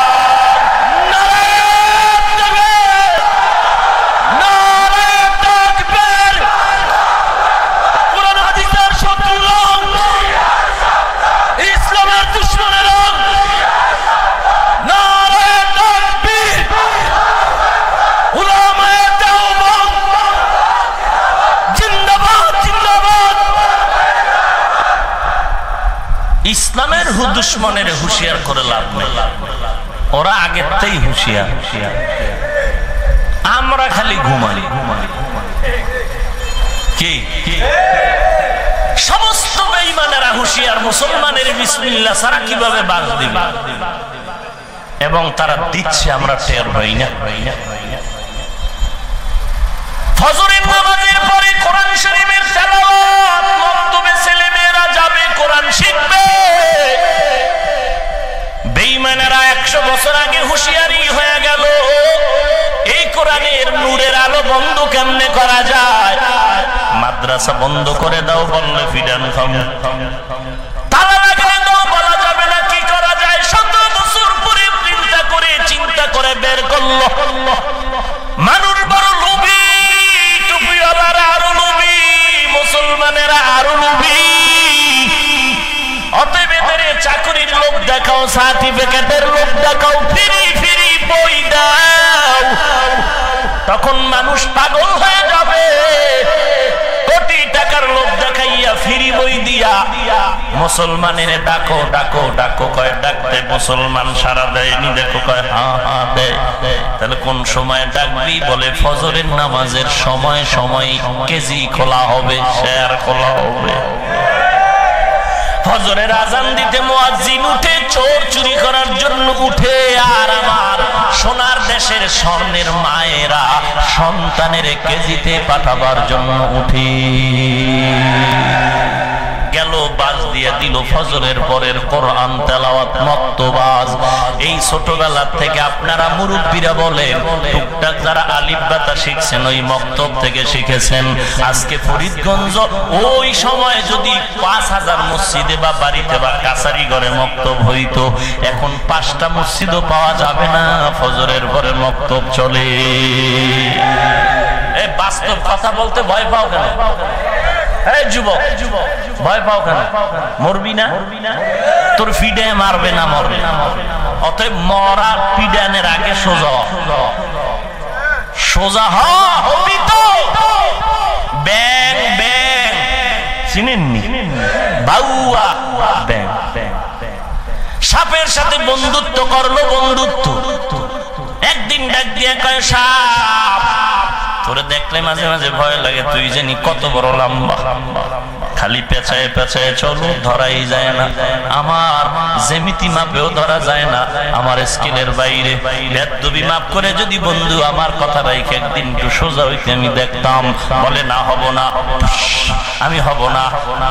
ইসলামের দুশমনের হুঁশিয়ার করে লাভ নেই, ওরা আগের থেকেই হুঁশিয়ার, আমরা খালি ঘুমাই। কি সমস্ত বেঈমানেরা হুঁশিয়ার, মুসলমানের বিসমিল্লাহ ছাড়া কিভাবে বাস দিবে, এবং তারা দিচ্ছে আমরা টের পাই না। ফজরের নামাজের পরে কোরআন শরীফের তেলাওয়াত, মক্তবে ছেলেমেয়েরা যাবে কোরআন শিখবে। বেঈমানেরা 100 বছর আগে হুঁশিয়ারি হয়ে গেল এই কোরআনের নূরের আলো বন্ধ কেমনে করা যায়। মাদ্রাসা বন্ধ করে দাও বললে ফিডান খাম, তালা লাগাই দাও বলা যাবে না, কি করা যায়? 100 বছর পরে চিন্তা করে বের করলো। মানুষ বড় লোভী, টুপিওয়ালারা আরো লোভী, মুসলমানেরা আরো লোভী। অতএব এদের চাকরির লোভ দেখাও, সার্টিফিকেটের লোভ দেখাও, ফ্রি ফ্রি বই দাও, তখন মানুষ পাগল হয়ে যাবে। কোটি টাকার লোভ দেখাইয়া ফ্রি বই দিয়া মুসলমানের ডাকো ডাকো ডাকো কয়, ডাকতে মুসলমান সারা দেয়নি, দেখো কয় হ্যাঁ হ্যাঁ দেয়। তাহলে কোন সময় ডাকবি? বলে ফজরের নামাজের সময় সময় কেজি খোলা হবে, শেয়ার খোলা হবে। ফজরের আজান দিতে মুয়াজ্জিন উঠে, চোর চুরি করার জন্য উঠে, আর আমার সোনার দেশের স্বর্ণের মায়েরা সন্তানের কেজিতে পাঠাবার জন্য উঠে গেল। বাজ দিয়ে দিল ফজরের পরের কোরআন তেলাওয়াত মক্তবাজ। এই ছোটবেলা থেকে আপনারা মুরব্বীরা বলেন, টুকটাক যারা আলিফ বাতা শিখছেন ওই মক্তব থেকে শিখেছেন। আজকে ফরিদগঞ্জ ওই সময় যদি 5000 মসজিদে বা বাড়িতে বা কাছারি ঘরে মক্তব হইতো, এখন 5টা মসজিদও পাওয়া যাবে না ফজরের পরে মক্তব চলে। এই বাস্তব কথা বলতে ভয় পাও কেন? এই যুবক, ভয় পাও কেন? মরবি না? তোর ফিডে মারবে না, মরবে না। অতএব মরা পিডানের আগে সোজা সোজা হবি তো। ব্যাং ব্যাং চিনেননি? বাউয়া ব্যাং। সাপের সাথে বন্ধুত্ব করলো, বন্ধুত্ব। একদিন ডাক দিয়ে কয়, সাপ তোরে দেখলে মাঝে মাঝে ভয় লাগে, তুই জানি কত বড় লম্বা, খালি পেঁচায় পেঁচায় চলো, ধরাই যায় না। আমার জ্যামিতি মাপেও ধরা যায় না, আমার স্কিলের বাইরে। বেদবি মাপ করে যদি বন্ধু আমার কথা রাইখে একদিন একটু সোজা হইতে আমি দেখতাম। বলে না, হব না, আমি হব না।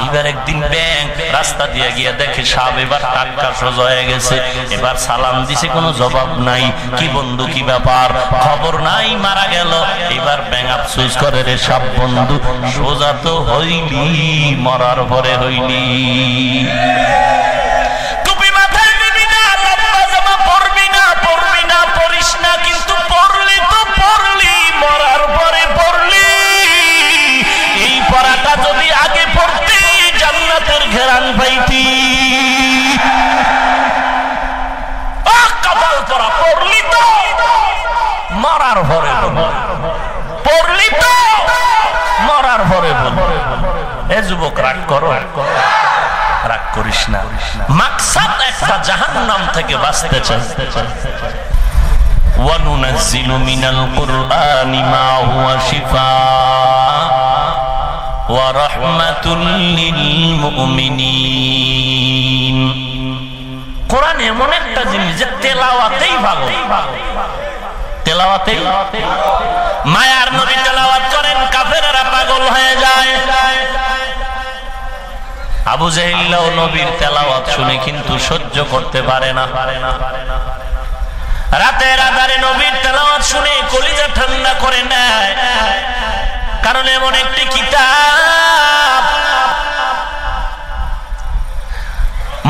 এবার একদিন ব্যাং রাস্তা দিয়ে গিয়ে দেখে সাপ এবার টাটকা সোজা হয়ে গেছে। এবার সালাম দিছে, কোনো জবাব নাই। কি বন্ধু, কি ব্যাপার? খবর নাই, মারা গেল। এবার ব্যাং আফসোস করে, রে সাপ বন্ধু, সোজা তো হইলি, মরার পরে হইলি। টুপি মাথায় দিবি না, লম্বা জামা পরবি না, পরবি না, পরিস না, কিন্তু পরলি তো পরলি, মরার পরে পরলি। এই পড়াটা যদি আগে পড়তি, জান্নাতের ঘেরান পাইতি। কপাল পড়া, পড়লি তো মরার পরে পড়লি তো মরার পরে। এ যুবক, রাগ করো, রাগ করিস না। মাকসাদ একটা, জাহান্নাম থেকে বাঁচতে চাই। ওয়ানুনাজ্জিলু মিনাল কুরআনি মা হুয়া শিফাআ ওয়া রাহমাতুল লিল মুমিনিন। কোরআন এমন একটা জিনিস যে তেলাওয়াতেই ভালো, তেলাওয়াতেই। মায়ার নবী তেলাওয়াত করেন, কাফেররা পাগল হয়ে যায়। আবু জাহেলও নবীর তেলাওয়াত শুনে কিন্তু সহ্য করতে পারে না। রাতের আধারে নবীর তেলাওয়াত শুনে কলিজা ঠান্ডা করে নেয়, কারণ এমন একটি কিতাব।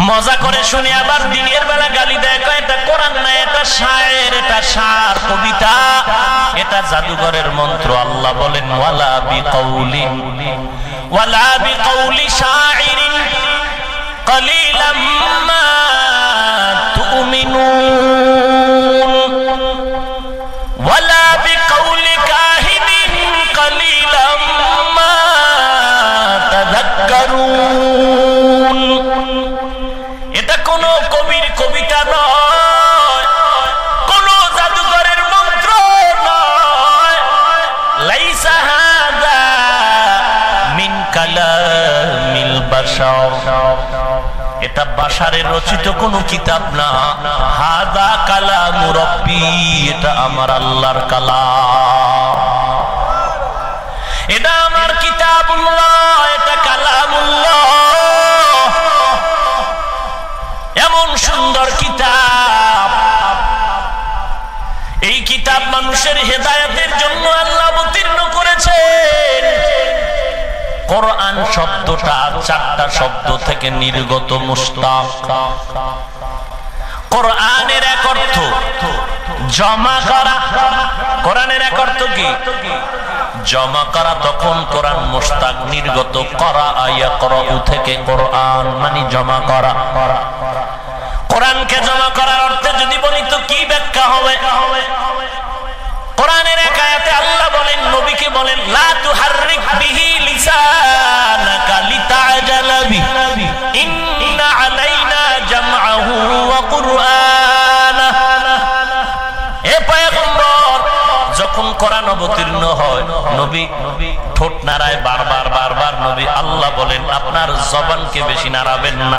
মজা করে শুনে আবার দিনের বেলা গালি দেয়, এটা কোরআন না, এটা শায়ের, এটা সার, কবিতা, এটা জাদুঘরের মন্ত্র। আল্লাহ বলেন, ওয়ালা বিকাউলি শাইরিন কলিলাম মা তুমিনুন ওয়ালা বিকাউলি কাহিনিন কলিলাম মা তাযাক্কারুন। এটা কোন কবির কবিতা নয়, কোন জাদুঘরের মন্ত্র নয়। লাইসা হাযা মিন কালামিল বাশার, এটা বাশারের রচিত কোন কিতাব না। হাযা কালামু রাব্বি, এটা আমার আল্লাহর কালাম, এটা আমার কিতাবুল্লাহ, এটা কালামুল্লাহ। এমন সুন্দর কিতাব, এই কিতাব মানুষের হেদায়েতের জন্য আল্লাহ অবতীর্ণ করেছেন। কোরআন শব্দটা 4টা শব্দ থেকে নির্গত, মুশতাক। কোরআনের এক অর্থ জমা করা। কোরআনের এক অর্থ কি? জমা করা। তখন কোরআন মুশতাক, নির্গত। করা আয়া করু থেকে কোরআন মানে জমা করা। কোরআনকে জমা করার অর্থে যদি বলি তো কি ব্যাখ্যা হবে? কোরআনের এক আয়াতে আল্লাহ বলেন, নবীকে বলেন, লা তুহাররিক বিহি লিসানাকা লিতাআজালা বিহি ইন্না আলাইনা জামআহু ওয়া কুরআনা। হে পয়গম্বর, যখন কোরআন অবতীর্ণ হয়, নবী ঠোঁট নাড়ায় বারবার বারবার। নবী আল্লাহ বলেন আপনার জবানকে বেশি নাড়াবেন না,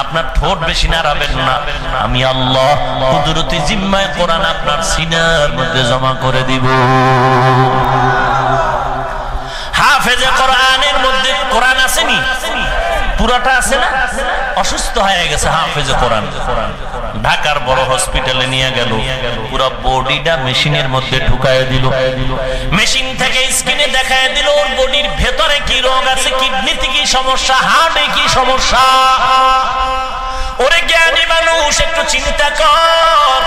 আপনার ঠোঁট বেশি নাড়াবেন না, আমি আল্লাহ কুদরতি জিম্মায় কোরআন আপনার সিনার মধ্যে জমা করে দিব। হাফেজে কোরআনের মধ্যে কোরআন আসেনি, পুরাটা আছে না? অসুস্থ হয়ে গেছে হাফেজে কোরআন, ঢাকার বড় হসপিটালে নিয়ে গেল, পুরো বডিটা মেশিনের মধ্যে ঢুকায় দিল, মেশিন থেকে স্ক্রিনে দেখায় দিল ওর বডির ভেতরে কি রোগ আছে, কিডনিতে কি সমস্যা, হার্টে কি সমস্যা। ওরে জ্ঞানী মানুষ একটু চিন্তা কর,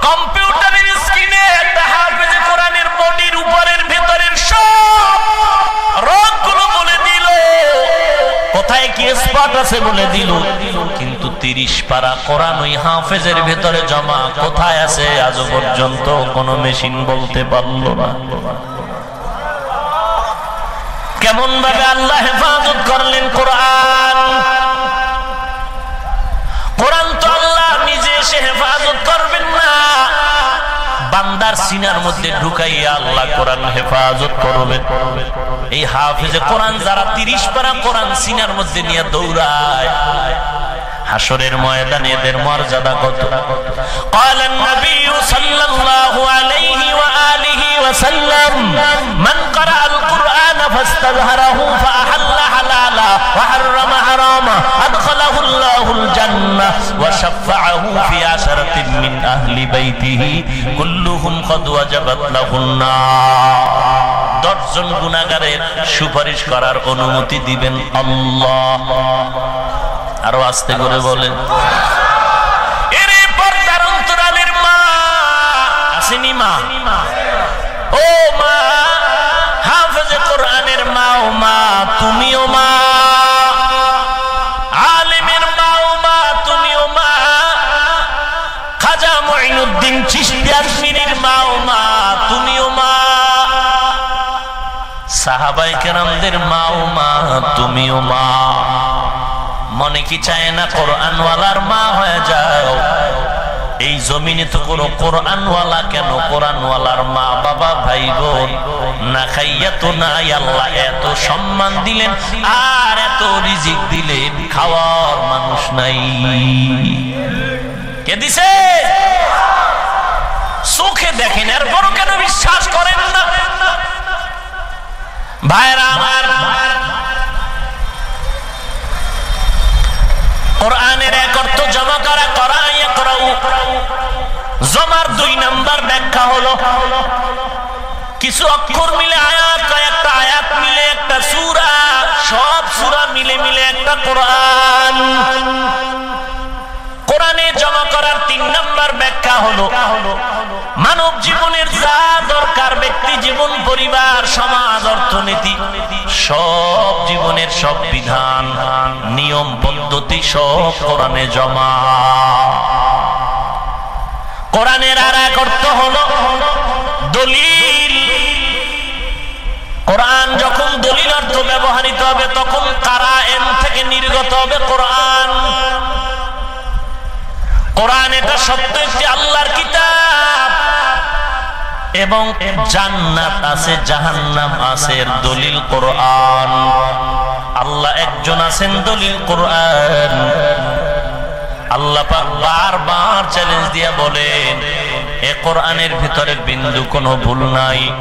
কম্পিউটারের স্ক্রিনে একটা হাফেজে কোরআনের বডির উপরের ভেতরের সব রোগগুলো বলে দিল, কোথায় কি স্পট আছে বলে দিল, কিন্তু 30 পারা কোরআন ওই হাফেজের ভেতরে জমা কোথায় আছে আজ পর্যন্ত কোনো মেশিন বলতে পারল না। কেমন ভাবে আল্লাহ হেফাজত করলেন কোরআন। কোরআন তো আল্লাহ নিজে এসে হেফাজত করবেন না, বান্দার সিনার মধ্যে ঢুকাইয়া আল্লাহ কোরআন হেফাজত করবেন। এই হাফেজে কোরআন যারা 30 পারা কোরআন সিনার মধ্যে নিয়ে দৌড়ায়, হাসরের ময়দানে এদের মর্যাদা কত। ক্বালান নবী সাল্লাল্লাহু আলাইহি ওয়া আলিহি ওয়া সাল্লাম মান ক্বারাআল কুরআন ফাস্তাযহারাহু ফাআহাল্লা হালালা ওয়া হাররামা হারামা আদখালাহু আল্লাহুল জান্নাহ ওয়া শাফাআহু ফি আশরাতিন মিন আহলি বাইতিহি কুল্লুহুম ক্বাদ ওয়াজাবাত লাহুন নার। 10 জন গুনাহগারের সুপারিশ করার অনুমতি দিবেন আল্লাহ। আরো আস্তে করে বলেন, এরে পর্দার অন্তরালের মা আসেনি, মা ও মা, হাফেজে কোরআনের মা ও মা, তুমিও মা, আলেমের মা ও মা, তুমিও মা, খাজা মুঈনুদ্দিন চিশতি আজমিরির মা ও মা, তুমিও মা, সাহাবায়ে কেরামদের মা ও মা, তুমিও মা। মনে কি চায় না কোরআনওয়ালার মা হয়ে যাও? এই জমিনে তো কোনো কোরআনওয়ালা কেন, কোরআনওয়ালার মা বাবা ভাই বোন না খাইয়া তো নাই, আল্লাহ এত সম্মান দিলেন আর এত রিজিক দিলেন, খাওয়ার মানুষ নাই। কে দিছে? চোখে দেখেন, এরপরও কেন বিশ্বাস করেন না? ভাইরা আমার, কোরআনের এক অর্থ জমা করা, জমার 2 নাম্বার ব্যাখ্যা হলো কিছু অক্ষর মিলে আয়াত, কয়েকটা আয়াত মিলে একটা সূরা, সব সূরা মিলে মিলে একটা কোরআন। কোরআনে জমা করার 3 নাম্বার ব্যাখ্যা হলো মানব জীবনের যা দরকার, ব্যক্তি জীবন, পরিবার, সমাজ, অর্থনীতি, সব জীবনের সব বিধান, নিয়ম, পদ্ধতি সব কোরআনে জমা। কোরআনের আর এক অর্থ হলো দলিল। কোরআন যখন দলিল অর্থ ব্যবহৃত হবে তখন কারায়েন থেকে নির্গত হবে কোরআন। কোরআন এটা সত্য একটি আল্লাহর কিতাব, এবং জান্নাত আছে, জাহান্নাম আছে, দলিল কোরআন। আল্লাহ একজন আছেন, দলিল কোরআন। আল্লাহ পাক বারবার চ্যালেঞ্জ দিয়া বলেন, এ কোরআনের ভিতরে বিন্দু কোনো ভুল নাই।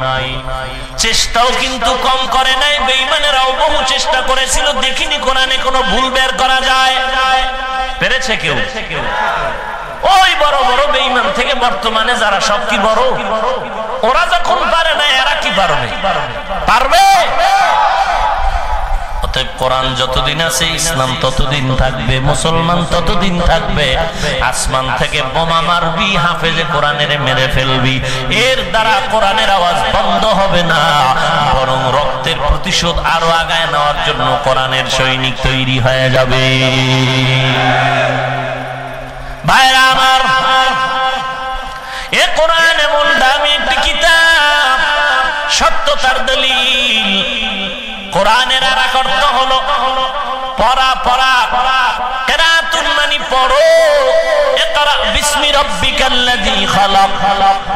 চেষ্টাও কিন্তু কম করে নাই, বেঈমানেরাও বহু চেষ্টা করেছিল, দেখিনি কোরআনে কোনো ভুল বের করা যায়। পেরেছে কেউ? ওই বড় বড় বেঈমান থেকে বর্তমানে যারা সব কি বড়, ওরা যখন পারে না এরা কি পারবে? পারবে? অতএব কোরআন যতদিন আছে ইসলাম ততদিন থাকবে, মুসলমান ততদিন থাকবে। আসমান থেকে বোমা মারবি, হাফেজে কোরআনের মেরে ফেলবি, এর দ্বারা কোরআনের আওয়াজ বন্ধ হবে না, বরং রক্তের প্রতিশোধ আরো আগায় নেওয়ার জন্য কোরআনের সৈনিক তৈরি হয়ে যাবে। ভাইরা আমার, এ কোরআন এমন দামি একটি কিতাব, সত্যতার দলিল। কোরআনের আর এক অর্থ হলো পড়া, পড়া, কিরাতুন মানে পড়ো। ইকরা বিসমি রাব্বিকাল কাল্লাযী খালাক।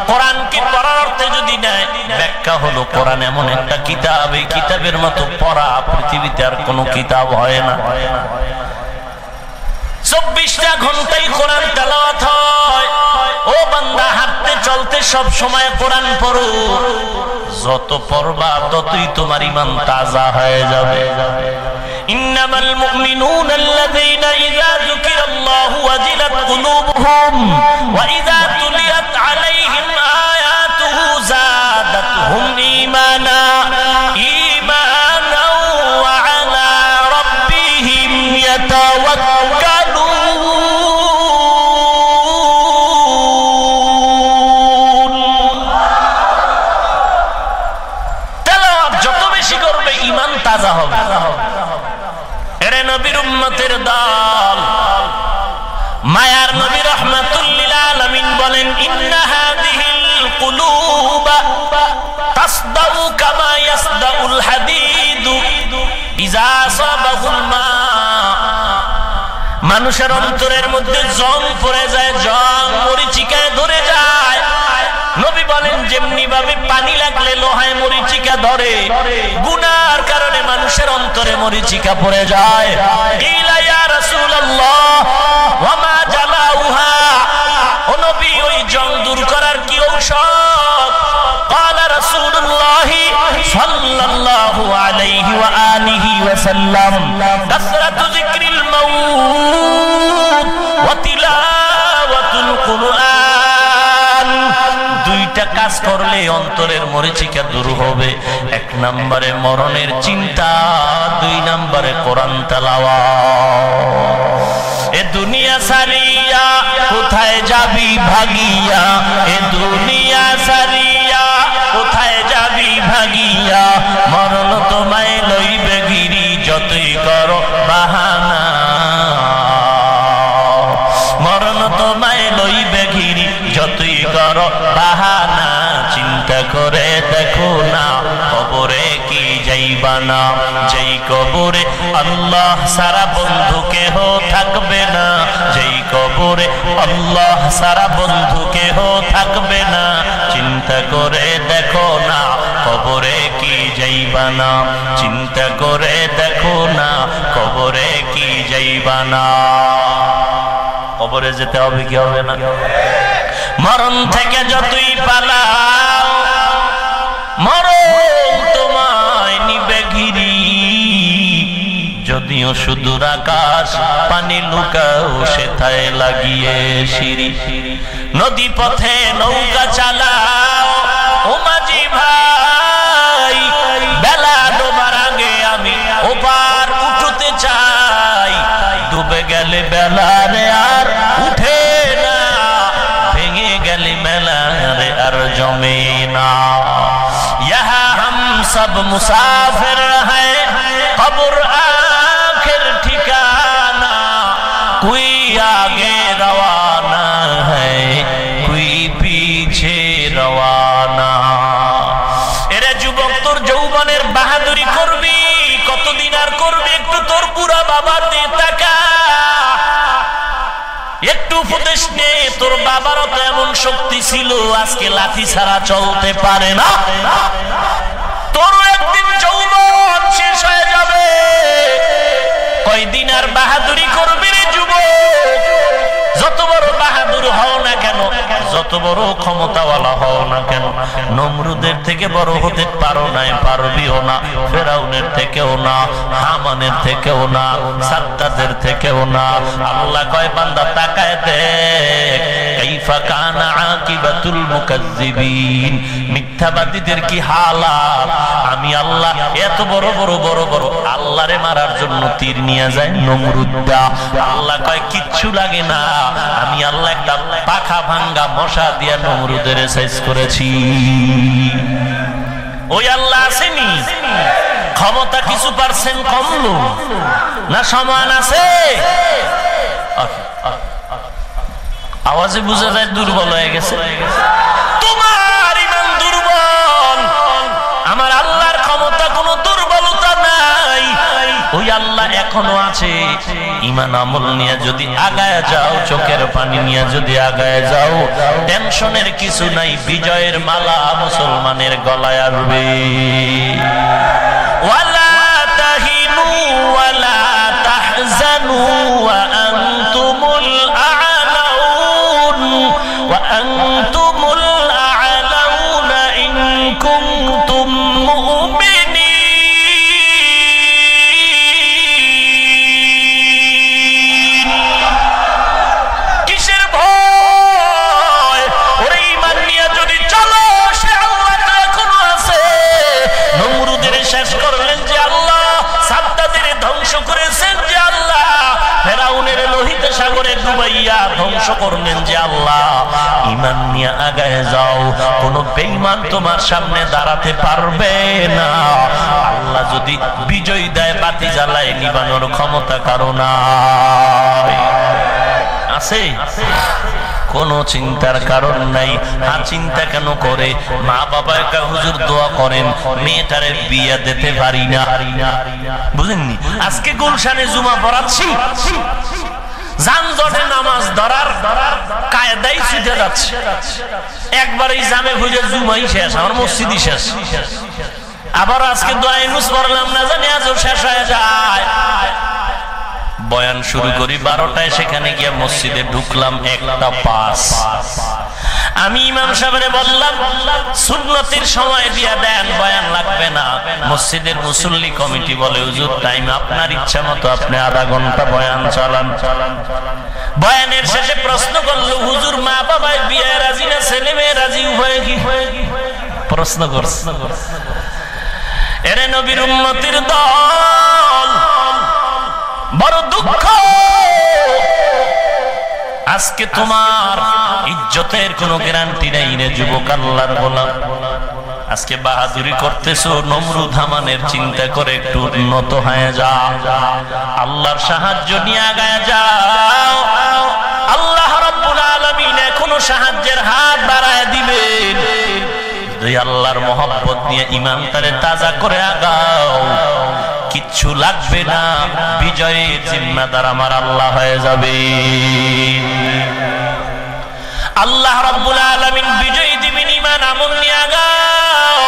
কোরআনকে পড়ার অর্থে যদি নেয়, ব্যাখ্যা হলো কোরআন এমন একটা কিতাব, এই কিতাবের মতো পড়া পৃথিবীতে আর কোনো কিতাব হয় না। 24টা ঘন্টাই কোরআন তেলাওয়াত হয়। ও বান্দা, হাঁটতে চলতে সব সময় কোরআন পড়ো। যত পড়বা ততই তোমার ঈমান তাজা হয়ে যাবে। ইন্নামাল মুমিনুনা আল্লাযীনা ইযা যুকিরাল্লাহু ওয়াজিলাত কুলুবুহুম ওয়া ইযা তুলিয়াত আলাইহিম আয়াতুহু যাদাতহুম ঈমানা ঈমানাও ওয়া আলা রাব্বিহিম ইয়াতাওয়াক্কালুন। তেলাওয়াত যত বেশি করবে ঈমান তাজা হবে। এরে নবীর উম্মতের দল, মায়ার নবী রাহমাতুল লিল আলামিন বলেন, ইন্না হাযিহিল কুলুবা তাসদাউ কামা ইয়াসদাউল হাদীদু ইযা সাবাহুল মা। মানুষের অন্তরের মধ্যে জং পড়ে যায়, জং মরিচিকায় ধরে যায়। নবী বলেন, যেমনি ভাবে পানি লাগলে লোহায় মরিচিকা ধরে, গুনার কারণে মানুষের অন্তরে মরিচিকা পড়ে যায়। কিলা ইয়া রাসূলুল্লাহ ওয়া মা জালাউহা, ও নবী, ওই জং দূর করার কি ঔষধ? ক্বালা রাসূলুল্লাহ সাল্লাল্লাহু আলাইহি ওয়া আলিহি ওয়া সাল্লাম, কাসরাতু যিকরিল মাউত ওয়া তিলাওয়াতুল কুরআন। দুইটা কাজ করলে অন্তরের মরিচিকা দূর হবে। 1 নম্বরে মরণের চিন্তা, 2 নম্বরে কোরআন তেলাওয়াত। এ দুনিয়া সারিয়া কোথায় যাবি ভাগিয়া, এ দুনিয়া সারিয়া কোথায় যাবি ভাগিয়া, মরণ তোমায় লইবে গিরি যতই করো বাহানা, মরণ তোমায় লইবে ঘিরি যতই করো বাহানা। চিন্তা করে দেখো না, কবরে কি যাইবা না, যেই কবরে আল্লাহ সারা বন্ধু কেহ থাকবে না, যেই কবরে আল্লাহ সারা বন্ধু কেহ থাকবে না। চিন্তা করে দেখো না, কবরে কি যাইবা না, চিন্তা করে দেখো না, কবরে কি যাইবা না। কবরে যেতে হবে কি হবে না? মরণ থেকে যতই পালাও, মরণ তোমায় নিবে ঘিরি। যদিও সুদূর আকাশ পানি লুকাও সেথায় লাগিয়ে সিঁড়ি। নদী পথে নৌকা চালাও ও মাঝি ভাই, বেলা ডোবার আগে আমি ওপার উঠতে চাই। ডুবে গেলে বেলা রে আর উঠে না, ভেঙে গেলে মেলা রে আর জমে না। ইহা হাম সব মুসাফির হ্যায়, কবর আখির ঠিকানা। কোই আগে রওয়ানা হ্যায়, কোই পিছে রওয়ানা। এরে যুবক, তোর যৌবনের বাহাদুরি করবি কতদিন আর করবি? একটু তোর পুরা বাবার দিকে তাকা, একটু উপদেশ নে। তোর বাবারও তো এমন শক্তি ছিল, আজকে লাঠি ছাড়া চলতে পারে না। তোরও একদিন যৌবন শেষ হয়ে যাবে, কয়দিন আর বাহাদুরি করবি রে যুবক? যত বড় বাহাদুর হও না কেন, যত বড় ক্ষমতাওয়ালা হও না কেন, নমরুদের থেকে বড় হতে পারো নাই, পারবিও না। ফেরাউনের থেকেও না, হামানের থেকেও না, সাদ্দাদের থেকেও না। আল্লাহ কয়, বান্দা তাকায় দেখ, কাইফা কানা আকিবাতুল মুকাজ্জিবিন, মিথ্যাবাদীদের কি হালাত। আমি আল্লাহ এত বড় বড় বড় বড় আল্লাহরে মারার জন্য তীর নিয়ে যায় নমরুদরা। আল্লাহ কয়, কিচ্ছু লাগে না, আমি আল্লাহ একটা পাখা ভাঙ্গা মশা দিয়া নমরুদের সাইজ করেছি। ওই আল্লাহ আসেনি? ক্ষমতা কিছু পার্সেন্ট কমলো না সমান আছে? আওয়াজে বোঝা যায় দুর্বল হয়ে গেছে। তোমার ঈমান দুর্বল, আমার আল্লাহর ক্ষমতা কোনো দুর্বলতা নাই। ওই আল্লাহ এখনো আছে। ঈমান আমল নিয়ে যদি আগায় যাও, চোখের পানি নিয়ে যদি আগায় যাও, টেনশনের কিছু নাই, বিজয়ের মালা মুসলমানের গলায় আসবে। ওয়ালা তাহিনু ওয়ালা তাহজানু ওয়া আনতুমুল আ'লাউন ওয়া আনতুমুল আ'লাউনা ইন কুনতুম মুমিনিন। কিসের ভয়? ওরে ঈমান নিয়ে যদি চলো, সে আল্লাহ এখনো আছে। নমরুদের শেষ করলেন যে আল্লাহ, সাদ্দাদের ধ্বংস করেছেন যে আল্লাহ, ফেরাউনের লোহিত সাগরে ডুবাইয়া ধ্বংস করলেন যে আল্লাহ। ঈমান নিয়ে আগায় যাও, কোন বেঈমান তোমার সামনে দাঁড়াতে পারবে না। আল্লাহ যদি বিজয় দেয়, বাতি জ্বালায় নিবানোর ক্ষমতা কারো নাই। আছে কোন চিন্তার কারণ নাই। চিন্তা কেন করে? মা বাবা একা হুজুর দোয়া করেন, মেয়েটারে বিয়ে দিতে পারি না। বুঝেননি? আজকে গুলশানে জুমা পড়াচ্ছি, যানজটে নামাজ ধরার কায়দাই ছুটে যাচ্ছে। একবারই জামে খুঁজে জুমাই শেষ, আমার মসজিদই শেষ। আবার আজকে দোয়া নুস পড়লাম না, জানি আজও শেষ হয়ে যায়। বয়ান শুরু করি 12টায়, সেখানে গিয়ে মসজিদে ঢুকলাম 1:05। আমি ইমাম সাহেবরে বললাম, সুন্নতের সময় দিয়া দেন, বয়ান লাগবে না। মসজিদের মুসল্লি কমিটি বলে, হুজুর টাইম আপনার ইচ্ছা মতো আপনি আধা ঘন্টা বয়ান চালান। বয়ানের শেষে প্রশ্ন করলো, হুজুর মা বাবায় বিয়ে রাজি না ছেলে মেয়ে রাজি, উভয় কি? প্রশ্ন করছে। এরে নবীর উম্মতির দল, বড় দুঃখ। আজকে তোমার ইজ্জতের কোনো গ্যারান্টি নাই রে যুবক, আল্লাহর গোলাম। আজকে বাহাদুরি করতেছো, নমরুদ হামানের চিন্তা করে একটু উন্নত হয়ে যা, আল্লাহর সাহায্য নিয়ে আগায় যাও। আল্লাহ রাব্বুল আলামিন এখনো সাহায্যের হাত বাড়ায় দিবেন। যদি আল্লাহর মহব্বত নিয়ে ঈমানটারে তাজা করে আগাও, কিচ্ছু লাগবে না, বিজয়ের জিম্মাদার আমার আল্লাহ হয়ে যাবে। আল্লাহ রাব্বুল আলামিন বিজয় দিবেন। ঈমান আমল নিয়ে আগাও।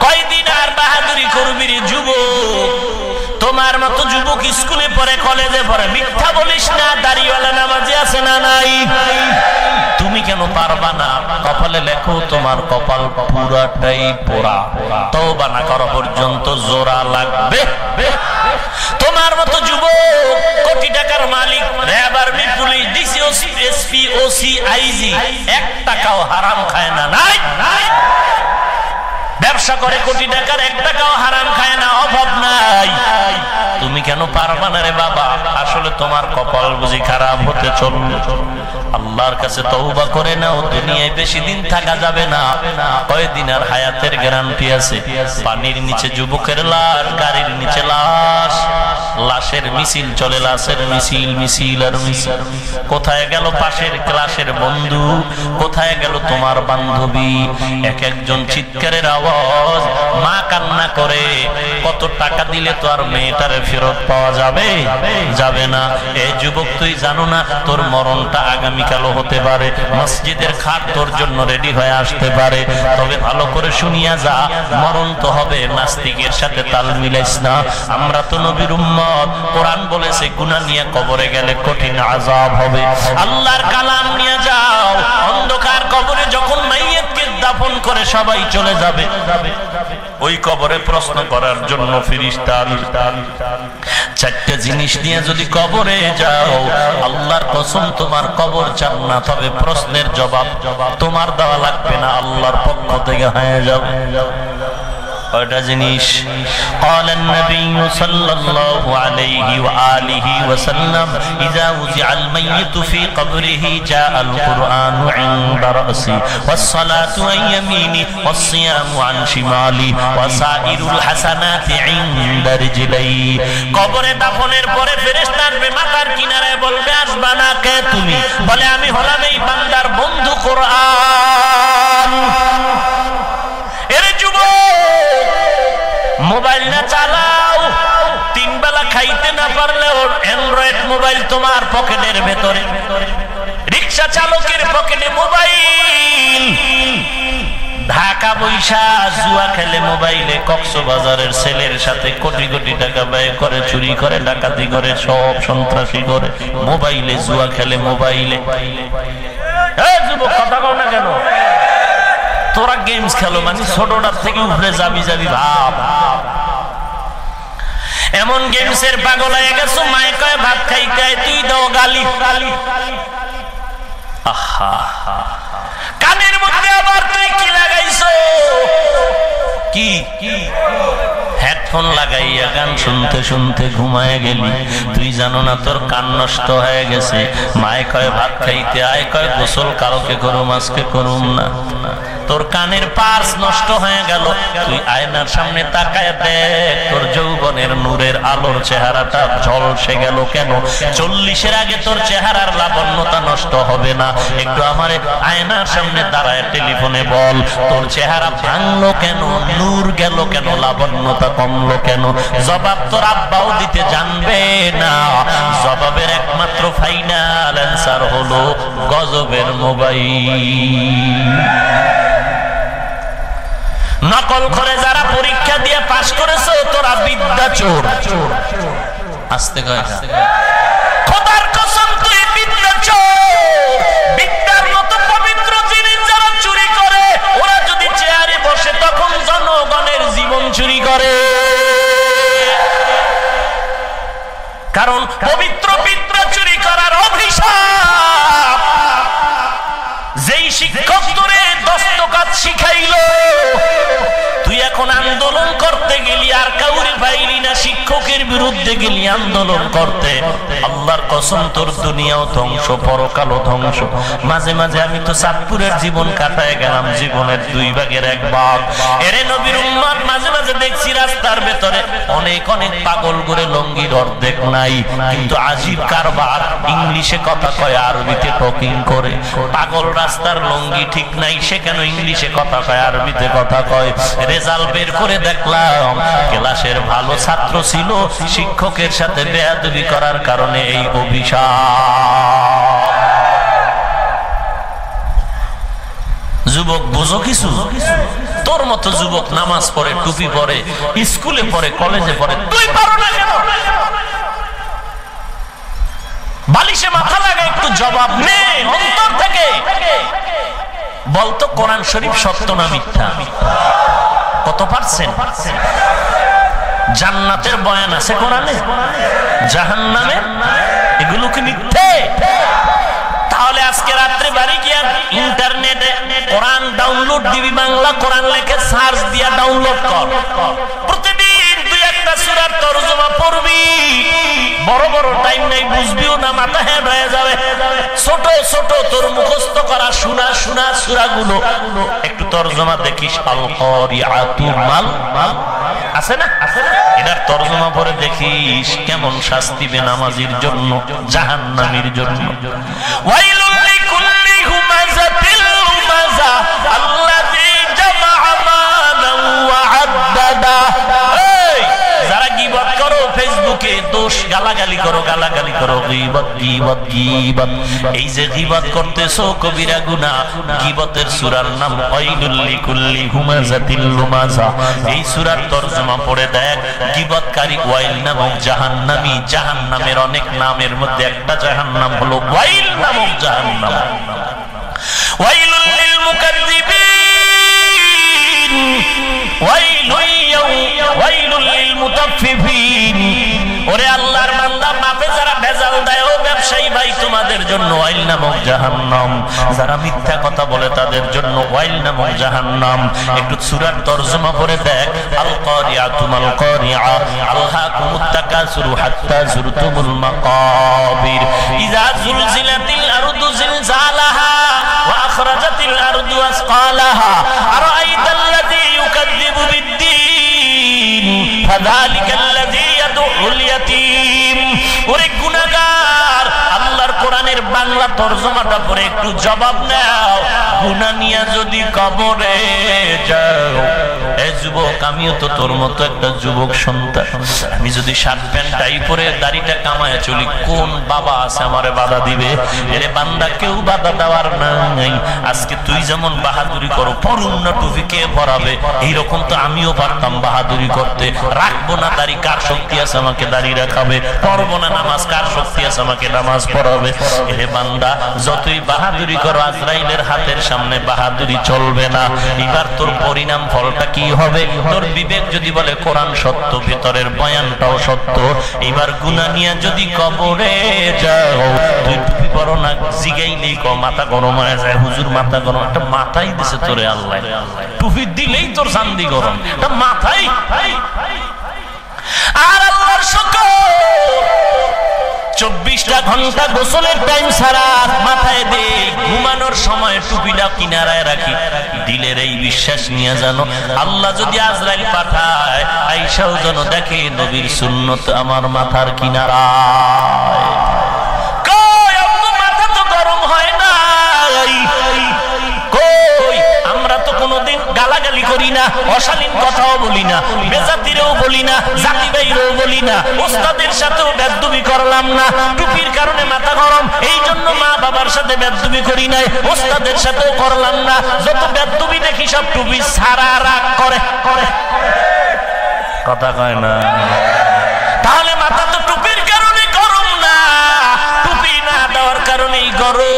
কয়দিন আর বাহাদুরি করবি রে যুবক? তোমার মতো যুবক স্কুলে পড়ে, কলেজে পড়ে, মিথ্যা বলিস না। দাড়িওয়ালা নামাজি আছে না নাই? তুমি কেন পারবা না? কপালে লেখো, তোমার কপাল পুরাটাই পোড়া, তওবা না করা পর্যন্ত জোড়া লাগবে। তোমার মতো যুবক, কোটি টাকার মালিক, RAB, army, police, DC, SP, OC, IG, 1 টাকাও হারাম খায় না। নাই, ব্যবসা করে কোটি টাকার, 1 টাকাও হারাম খায় না, অভাব নাই। তুমি কেন পারবা না রে বাবা? আসলে তোমার কপাল বুঝি খারাপ হতে চলল। আল্লাহর কাছে তওবা করে নাও। দুনিয়ায় বেশি দিন থাকা যাবে না। কয়দিন আর হায়াতের গ্যারান্টি আছে? পানির নিচে যুবকের লাশ, গাড়ির নিচে লাশ, লাশের মিছিল চলে, লাশের মিছিল, মিছিল আর মিছিল। কোথায় গেল পাশের ক্লাসের বন্ধু? কোথায় গেল তোমার বান্ধবী? এক একজন চিৎকারের আওয়াজ, মা কান্না করে। কত টাকা দিলে তো আর মেয়েটারে ফেরত পাওয়া যাবে? যাবে না। এই যুবক, তুই জানো না তোর মরণটা আগামীকালও হতে পারে। মসজিদের খাট তোর জন্য রেডি হয়ে আসতে পারে। তবে ভালো করে শুনিয়া যা, মরণ তো হবে। নাস্তিকের সাথে তাল মিলাইস না। আমরা তো নবীর উম্মত। কোরআন বলেছে গুনাহ নিয়ে কবরে গেলে কঠিন আযাব হবে। আল্লাহর কালাম নিয়ে যাও। অন্ধকার কবরে যখন মাইয়াতকে দাফন করে সবাই চলে যাবে, ওই কবরে প্রশ্ন করার জন্য ফেরেশতা। 4টা জিনিস নিয়ে যদি কবরে যাও, আল্লাহর কসম তোমার কবর জান্নাত হবে। প্রশ্নের জবাব তোমার দেওয়া লাগবে না, আল্লাহর পক্ষ থেকে হয়ে যাবে। কয়টা জিনিস? قال النبي صلى الله عليه وآله وسلم إذا وضع الميت في قبره جاء القرآن عند رأسي والصلاة عن يميني والصيام عن شمالي وسائر الحسنات عند رجلي। কবরে দাফনের পরে ফেরেশতা আসবে, মাথার কিনারায় বলবে, আসবা না কে তুমি? বলে, আমি হলাম এই বান্দার বন্ধু কোরআন। এরে যুবক, মোবাইল না চালাও, খাইতে না পারলেও অ্যান্ড্রয়েড মোবাইল তোমার পকেটের ভেতরে, রিক্সা চালকের পকেটে মোবাইল, ঢাকা বৈশা জুয়া খেলে মোবাইলে, কক্সবাজারের ছেলের সাথে কোটি কোটি টাকা ব্যয় করে, চুরি করে, ডাকাতি করে, সব সন্ত্রাসী করে, মোবাইলে জুয়া খেলে মোবাইলে। যুবক কথা কও না কেন? তোরা গেমস খেলো মানে ছোটটার থেকে উপরে যাবি যাবি ভাব। এমন গেমসের পাগল হয়ে গেছো, মায়ে কয় ভাত খাইতে তুই দাও গালি। আহা, কানের মধ্যে আবার তুই কি লাগাইছো? কি হেডফোন লাগাইয়া গান শুনতে শুনতে ঘুমায় গেলি, তুই জানো না তোর কান নষ্ট হয়ে গেছে। মায়ে কয় ভাত খাইতে আয়, কয় গোসল কালকে করুম আজকে করুম না। তোর কানের পার্স নষ্ট হয়ে গেল, তুই আয়নার সামনে তাকায় দেখ তোর যৌবনের নূরের আলোর চেহারাটা ঝলসে গেল কেন? 40-এর আগে তোর চেহারার লাবণ্যতা নষ্ট হবে না? একটু আমারে আয়নার সামনে দাঁড়ায় টেলিফোনে বল, তোর চেহারা ভাঙলো কেন, নূর গেল কেন, লাবণ্যতা কমলো কেন? জবাব তোর আব্বাও দিতে জানবে না। জবাবের একমাত্র ফাইনাল অ্যান্সার হলো গজবের মোবাইল। নকল করে যারা পরীক্ষা দিয়ে পাশ করেছে তোরা বিদ্যা চোর। আস্তে কয় খোদার কসম তুই বিদ্যা চোর। বিদ্যার মতো পবিত্র জিনিস যারা চুরি করে, ওরা যদি চেয়ারে বসে তখন জনগণের জীবন চুরি করে। কারণ পবিত্র বিদ্যা চুরি করার অভিশাপ যেই শিক্ষক তোরে দস্তকাত শিখাইলো, তুই এখন আন্দোলন করতে গেলি আর কাউরে পাইলি না, শিক্ষকের বিরুদ্ধে গেলি আন্দোলন করতে, আল্লাহর কসম তোর দুনিয়াও ধ্বংস, পরকালও ধ্বংস। মাঝে মাঝে আমি তো চাঁদপুরের জীবন কাটায় গেলাম, জীবনের 2 ভাগের 1 ভাগ। এরে নবীর উম্মত, মাঝে মাঝে দেখছি রাস্তার ভেতরে অনেক অনেক পাগল করে লঙ্গির অর্ধেক নাই, কিন্তু আজীব কারবার, ইংলিশে কথা কয়, আরবিতে টকিং করে। পাগল রাস্তার লঙ্গি ঠিক নাই, সে কেন ইংলিশে কথা কয়, আরবিতে কথা কয়। রেজাল্ট বের করে দেখলাম ক্লাসের ভালো ছাত্র ছিল, শিক্ষকের সাথে বেয়াদবি করার কারণে এই অভিশাপ। যুবক বুঝো কিছু? তোর মতো যুবক নামাজ পড়ে, টুপি পরে, স্কুলে পড়ে, কলেজে পড়ে, তুই পারো না কেন? বালিশে মাথা লাগা, একটু জবাব নে অন্তর থেকে। বলতো কোরআন শরীফ সত্য না মিথ্যা? কত পারছেন? জান্নাতের বয়ান আছে কোরআনে, জাহান্নামের এগুলো কি মিথ্যে? তাহলে আজকে রাত্রে বাড়ি গিয়া ইন্টারনেটে কোরআন ডাউনলোড দিবি, বাংলা কোরআন লেখে সার্চ দিয়া ডাউনলোড কর, প্রতিদিন 2-1টা সূরার তরজমা পড়বি। বড় বড় টাইম নাই, বুঝবিও না, মাথা হ্যাঁ হয়ে যাবে। ছোট ছোট তোর মুখস্থ করা শোনা শোনা সূরাগুলো একটু তরজমা দেখিস। আল কারিআতু মাল আছে না, এটার তরজমা পড়ে দেখিস কেমন শাস্তি বেনামাজির জন্য, জাহান্নামীর জন্য। ওয়াইলুল লিকুল্লি হুমাযাতিল লুমাযা আল্লাযী জামাআ মালান ওয়া আদ্দাদা। যারা গীবত করো ফেসবুকে, দোষ গালাগালি করো, গালাগালি করো, গীবত গীবত গীবত, এই যে গীবত করতেছো কবিরা গুনাহ। গীবতের সূরার নাম ওয়াইলুল লিকুল্লি হুমাযাতিল লুমাযা। এই সূরার তরজমা পড়ে দেখ, গীবতকারী ওয়াইল নামক জাহান্নামী। জাহান্নামের অনেক নামের মধ্যে একটা জাহান্নাম হলো ওয়াইল নামক জাহান্নাম। ওয়াইলুল লিল মুকাজ্জিবিন ওয়াইলুল লিল মুতাফফিফিন। ওরে আল্লাহর বান্দা, মাপে যারা ভেজাল দেয়, ও ব্যবসায়ী ভাই, তোমাদের জন্য ওয়াইল নামক জাহান্নাম। যারা মিথ্যা কথা বলে তাদের জন্য ওয়াইল নামক জাহান্নাম। একটু সূরার তরজমা পড়ে দেখ। আল কারিআতু মাল কারিআ আলহাকুমুত তাকাসুরু হাত্তা যুরতুমুল মাকাবির ইযা যুলজিলাতিল আরদু জিলজালাহা ওয়া আখরাজাতিল আরদু আসকালাহা আরাআইতাল্লাযী ইউকাযযিবু বিদ্দীন ফাযালিকাল্লাযী ইয়াদউল ইয়াতীম। ওরে গুনাহগার, আল্লাহর কোরআনের বাংলা তরজমাটা পড়ে একটু জবাব নাও। গুনাহ নিয়ে যদি কবরে যাও, এই যুবক, আমিও তো তোর মতো একটা যুবক সন্তান, আমি যদি শার্ট প্যান্ট টাই পরে দাড়িটা কামায় চলি, কোন বাবা আছে আমারে বাধা দিবে? এরে বান্দা, কেউ বাধা দেওয়ার নাই। আজকে তুই যেমন বাহাদুরি করো, পরুন না টুপি কে পরাবে? এইরকম তো আমিও পারতাম বাহাদুরি করতে। রাখবো না দাড়ি, কার শক্তি আছে আমাকে দাড়ি রাখাবে? পড়বো না নামাজ, কার শক্তি আছে আমাকে নামাজ পড়াবে? এরে বান্দা, যতই বাহাদুরি করো, আজরাইলের হাতের সামনে বাহাদুরি চলবে না। এবার তোর পরিণাম ফলটা কি হবে? তোর বিবেক যদি বলে কোরআন সত্য, ভিতরের বয়ানটাও সত্য, এবার গুনাহ নিয়ে যদি কবরে যাও, তুই টুপি পরো না, জিগাইলেই ক মাথা গরম হয়ে যায়। হুজুর মাথা গরম, একটা মাথাই দিছে তোরে আল্লাহ, টুপি দিলেই তোর চান্দি গরম, একটা মাথাই। আর আল্লাহর শুকর, 24টা ঘন্টা গোসলের টাইম ছাড়া মাথায় দেই, ঘুমানোর সময় টুপিটা কিনারায় রাখি। দিলের এই বিশ্বাস নিয়ে জানো, আল্লাহ যদি আজরাইল পাঠায়, আয়েশাও যেন দেখে নবীর সুন্নত আমার মাথার কিনারায়। কই আব্দু, মাথা তো গরম হয় না। কই আমরা তো কোনোদিন গালাগালি করি না, অশালীন কথাও বলি না, বেজাতিরেও বলি না, জাতি বাইরেও বলি না, ওস্তাদের সাথেও বেদবি করলাম না। টুপির কারণে মাথা গরম, এই জন্য মা বাবার সাথে বেদবি করি নাই, ওস্তাদের সাথেও করলাম না। যত বেদবি দেখি সব টুপি সারা রাগ করে, কথা কয় না। তাহলে মাথা তো টুপির কারণে গরম না, টুপি না দেওয়ার কারণেই গরম।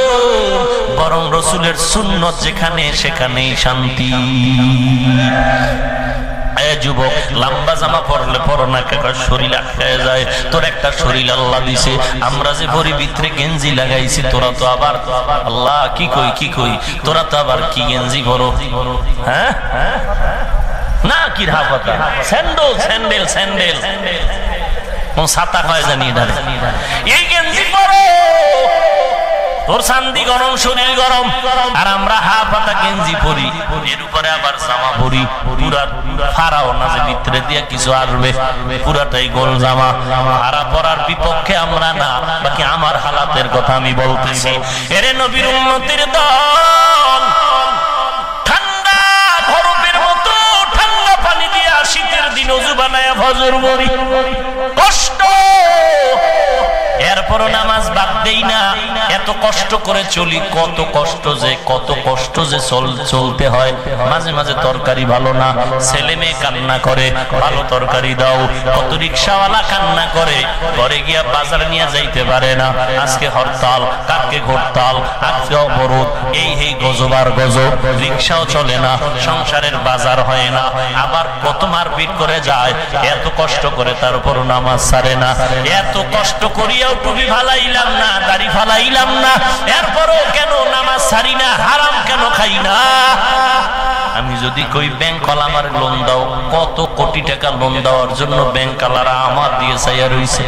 বরং রাসূলের সুন্নত যেখানে, সেখানেই শান্তি। যুবক, লম্বা জামা পরলে পরো না, শরীর আটকায় যায়। তোর একটা শরীর আল্লাহ দিছে, আমরা যে ভরি ভিতরে গেঞ্জি লাগাইছি, তোরা তো আবার আল্লাহ কি কই তোরা তো আবার কি গেঞ্জি পরো? হ্যাঁ না, কি হাফাতা স্যান্ডেল স্যান্ডেল স্যান্ডেল কোন ছাতা হয় জানি, এই গেঞ্জি পরো, তোর চান্দি গরম, শরীর গরম। আর আমরা হাফ হাতা গেঞ্জি পরি, এর উপরে আবার জামা পরি, পুরা ফাড়াও না যে ভিতরে দিয়ে কিছু আসবে, পুরাটাই গোল জামা। হারা পরার বিপক্ষে আমরা না, বাকি আমার হালাতের কথা আমি বলতেছি। এরে নবীর উম্মতের দল, ঠান্ডা বরফের মতো ঠান্ডা পানি দিয়ে শীতের দিন ওযু বানায়া ফজর পড়ি, কষ্ট। এরপরও নামাজ বাদ দেই না, এত কষ্ট করে চলি। কত কষ্ট যে চলতে হয়। মাঝে মাঝে তরকারি ভালো না, ছেলে মেয়ে কান্না করে ভালো তরকারি দাও। কত রিক্সাওয়ালা কান্না করে, ঘরে গিয়া বাজার নিয়ে যাইতে পারে না। আজকে হরতাল, কালকে হরতাল, আজকে অবরোধ, এই গজবার গজব, রিক্সাও চলে না, সংসারের বাজার হয় না। আবার কত মারপিট করে যায়, এত কষ্ট করে তারপরও নামাজ ছাড়ে না। এত কষ্ট করিয়াও টুপি ফালাইলাম না, দাড়ি ফালাইলাম না, এরপরও কেন নামাজ ছাড়ি না, হারাম কেন খাই না? আমি যদি কই ব্যাংকওয়ালা আমার লোন দাও, কত কোটি টাকা লোন দেওয়ার জন্য ব্যাংকওয়ালারা আমার দিয়ে চাইয়া রইছে।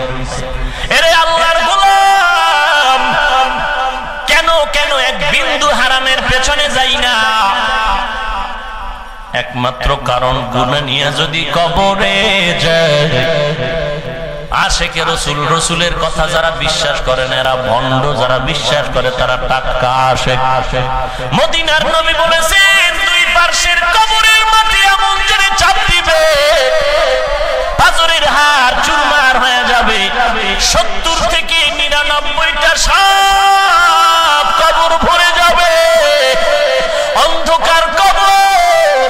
এরে আল্লাহর গোলাম, কেন এক বিন্দু হারামের পেছনে যাই না? একমাত্র কারণ, গুনাহ নিয়ে যদি কবরে যায়। আশেকে রসুল, রসুলের কথা যারা বিশ্বাস করে না এরা ভণ্ড, যারা বিশ্বাস করে তারা টাটকা আশেক। মদিনার নবী বলেছেন, দুই পার্শ্বের কবরের মাটি এমন জোরে চাপ দিবে, পাথরের হাড় চুরমার হয়ে যাবে। 70 থেকে 99টা সাপ কবর ভরে যাবে। অন্ধকার কবর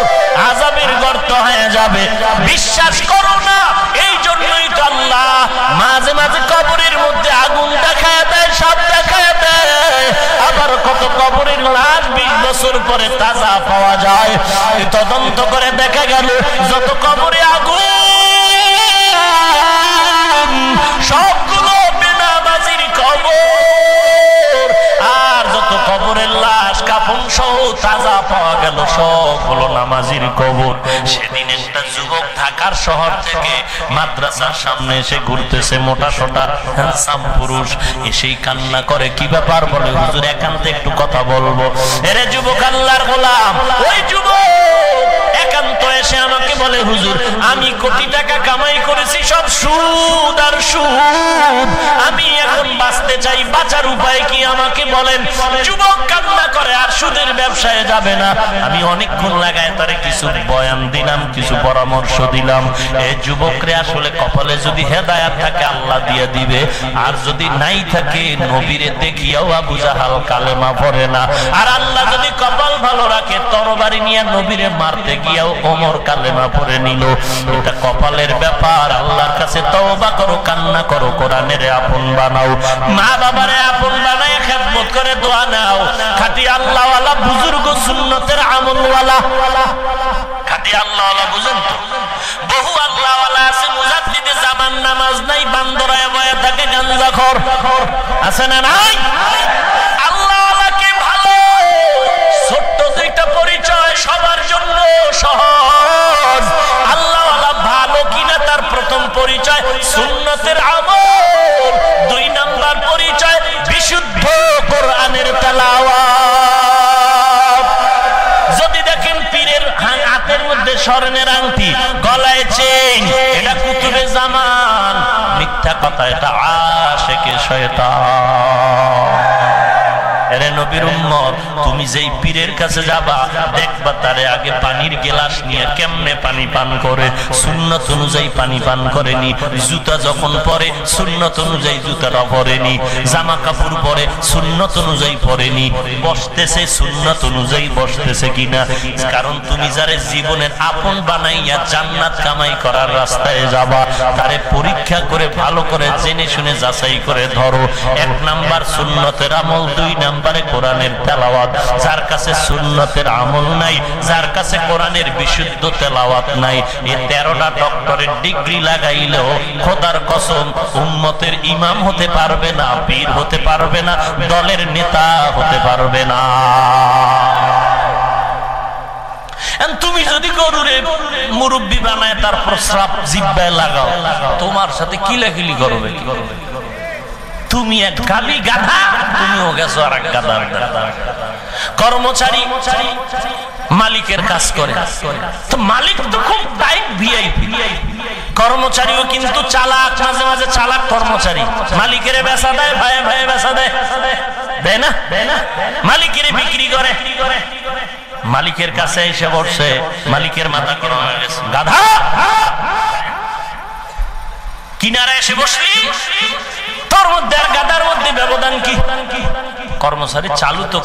আযাবের গর্ত হয়ে যাবে। বিশ্বাস করো না, এই জন্যই তো আল্লাহ মাঝে মাঝে কবরের মধ্যে আগুন দেখায় দেয়, সাপ দেখায় দেয়। আবার কত কবরের লাশ 20 বছর পরে তাজা পাওয়া যায়। তদন্ত করে দেখা গেল, যত কবরে আগুন সবগুলো বেনামাজির কবর, আর যত কবরের লাশ কাফন সহ তাজা পাওয়া গেল সবগুলো নামাজির কবর। সেদিন একটা যুবক ঢাকার শহর থেকে মাদ্রাসার সামনে এসে ঘুরতেছে, মোটা সোটা হ্যান্ডসাম পুরুষ, এসেই কান্না করে। কি ব্যাপার? বলে, হুজুর একান্তে একটু কথা বলবো। এরে যুবক, আল্লাহর গোলাম, ওই যুবক একান্ত এসে আমাকে বলে, হুজুর আমি কোটি টাকা কামাই করেছি, সব সুদ আর সুদ, আমি এখন বাঁচতে চাই বাঁচার উপায় কি আমাকে বলেন। যুবক কান্না করে আর সুদের ব্যবসায় যাবে না। আমি অনেকক্ষণ লাগায় তারে কিছু বয়ান দিলাম, কিছু পরামর্শ দিলাম। এই যুবকরে আসলে কপালে যদি হেদায়েত থাকে আল্লাহ দিয়ে দিবে, আর যদি নাই থাকে নবীরে দেখিয়াও আবু জাহাল কালেমা পড়ে না। আর আল্লাহ যদি কপাল ভালো রাখে তরবারি নিয়ে নবীরে মারতে গিয়াও ওমর কালেমা পড়ে নিল। এটা কপালের ব্যাপার। আল্লাহর কাছে তওবা করো, কান্না করো, কোরআনের আপন বানাও, মা বাবারে আপন বানায় খেদমত করে দোয়া নাও। খাঁটি আল্লাহওয়ালা বুজুর্গ সুন্নতের আমলওয়ালা, খাঁটি আল্লাহওয়ালা বুঝেন তো। বহু আল্লাহওয়ালা আছে মুজাদ্দিদে জামান, নামাজ নাই, বান্দরায় বয়ে থাকে, গাঞ্জাখোর আছে না নাই? আল্লাহওয়ালাকে ভালো ছোট্ট দুইটা পরিচয় সবার জন্য সহজ। আল্লাহওয়ালা ভালো কিনা তার প্রথম পরিচয় সুন্নতের আমল, 2 নাম্বার পরিচয় বিশুদ্ধ কোরআনের তেলাওয়াত। যদি দেখেন পীরের হাতের মধ্যে স্বর্ণের আংটি, গলায় চেইন, এটা কুতুবে জামান, মিথ্যা কথা, এটা আশিকে শয়তান। এরে নবীর উম্মত, তুমি যেই পীরের কাছে যাবা দেখবা তারে আগে পানির গ্লাস নিয়ে কেমনে পানি পান করে, সুন্নত অনুযায়ী পানি পান করেনি। জুতা যখন পরে সুন্নত অনুযায়ী জুতাটা পরেনি, জামা কাপড় পরে সুন্নত অনুযায়ী পরেনি, বসতেছে সুন্নত অনুযায়ী বসতেছে কিনা। কারণ তুমি যারে জীবনের আপন বানাইয়া জান্নাত কামাই করার রাস্তায় যাবা, তারে পরীক্ষা করে ভালো করে জেনে শুনে যাচাই করে ধরো। 1 নাম্বার সুন্নতের আমল, 2 নাম্বার কোরআনের তেলাওয়াত। যার কাছে সুন্নতের আমল নাই, যার কাছে কোরআনের বিশুদ্ধ তেলাওয়াত নাই, এই 13টা ডক্টরের ডিগ্রি লাগাইলেও খোদার কসম উম্মতের ইমাম হতে পারবে না, পীর হতে পারবে না, দলের নেতা হতে পারবে না। তুমি যদি গরুরে মুরব্বী বানায় তার প্রস্রাব জিহ্বায় লাগাও, তোমার সাথে কিলাকিলি করবে। তুমি এক গাবি গাধা, তুমিও গেছো আর এক গাধার। কর্মচারী মালিকের কাজ করে, তো মালিক তো খুব টাইট ভিআইপি, কর্মচারীও কিন্তু চালাক, মাঝে মাঝে চালাক কর্মচারী। মালিকের বেচা দেয়, ভাইয়ে ভাইয়ে বেচা দেয়, দেয় না? মালিকের বিক্রি করে। মালিকের কাছে এসে বসে, মালিকের মাথা গরম হয়ে গেছে, গাধা কিনারে এসে বসলি, তোর মধ্যে আর গাধার মধ্যে ব্যবধান কি? কর্মচারী চালু তো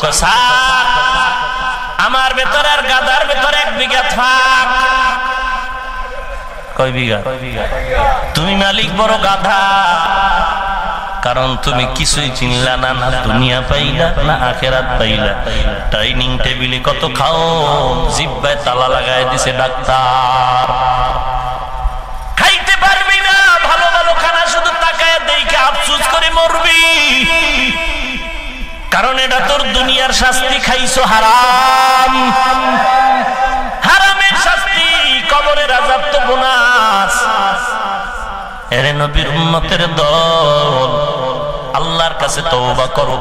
আমার ভেতরে আর গাধার ভেতরে 1 বিঘা থাক। কয় বিঘা? তুমি মালিক বড় গাধা, কারণ তুমি কিছুই চিনলা না, না দুনিয়া পাইলা না আখেরাত পাইলা। ডাইনিং টেবিলে কত খাও, জিহ্বায় তালা লাগায় দিছে ডাক্তার। খাইতে পারবি না, ভালো ভালো খানা শুধু তাকায় দেখে আফসোস করে মরবি, কারণ এটা তোর দুনিয়ার শাস্তি, খাইছো হারাম। হারামের শাস্তি, কবরের আযাব তো বোনাস। এরে নবীর উম্মতের দল, আল্লাহর কাছে তওবা করো।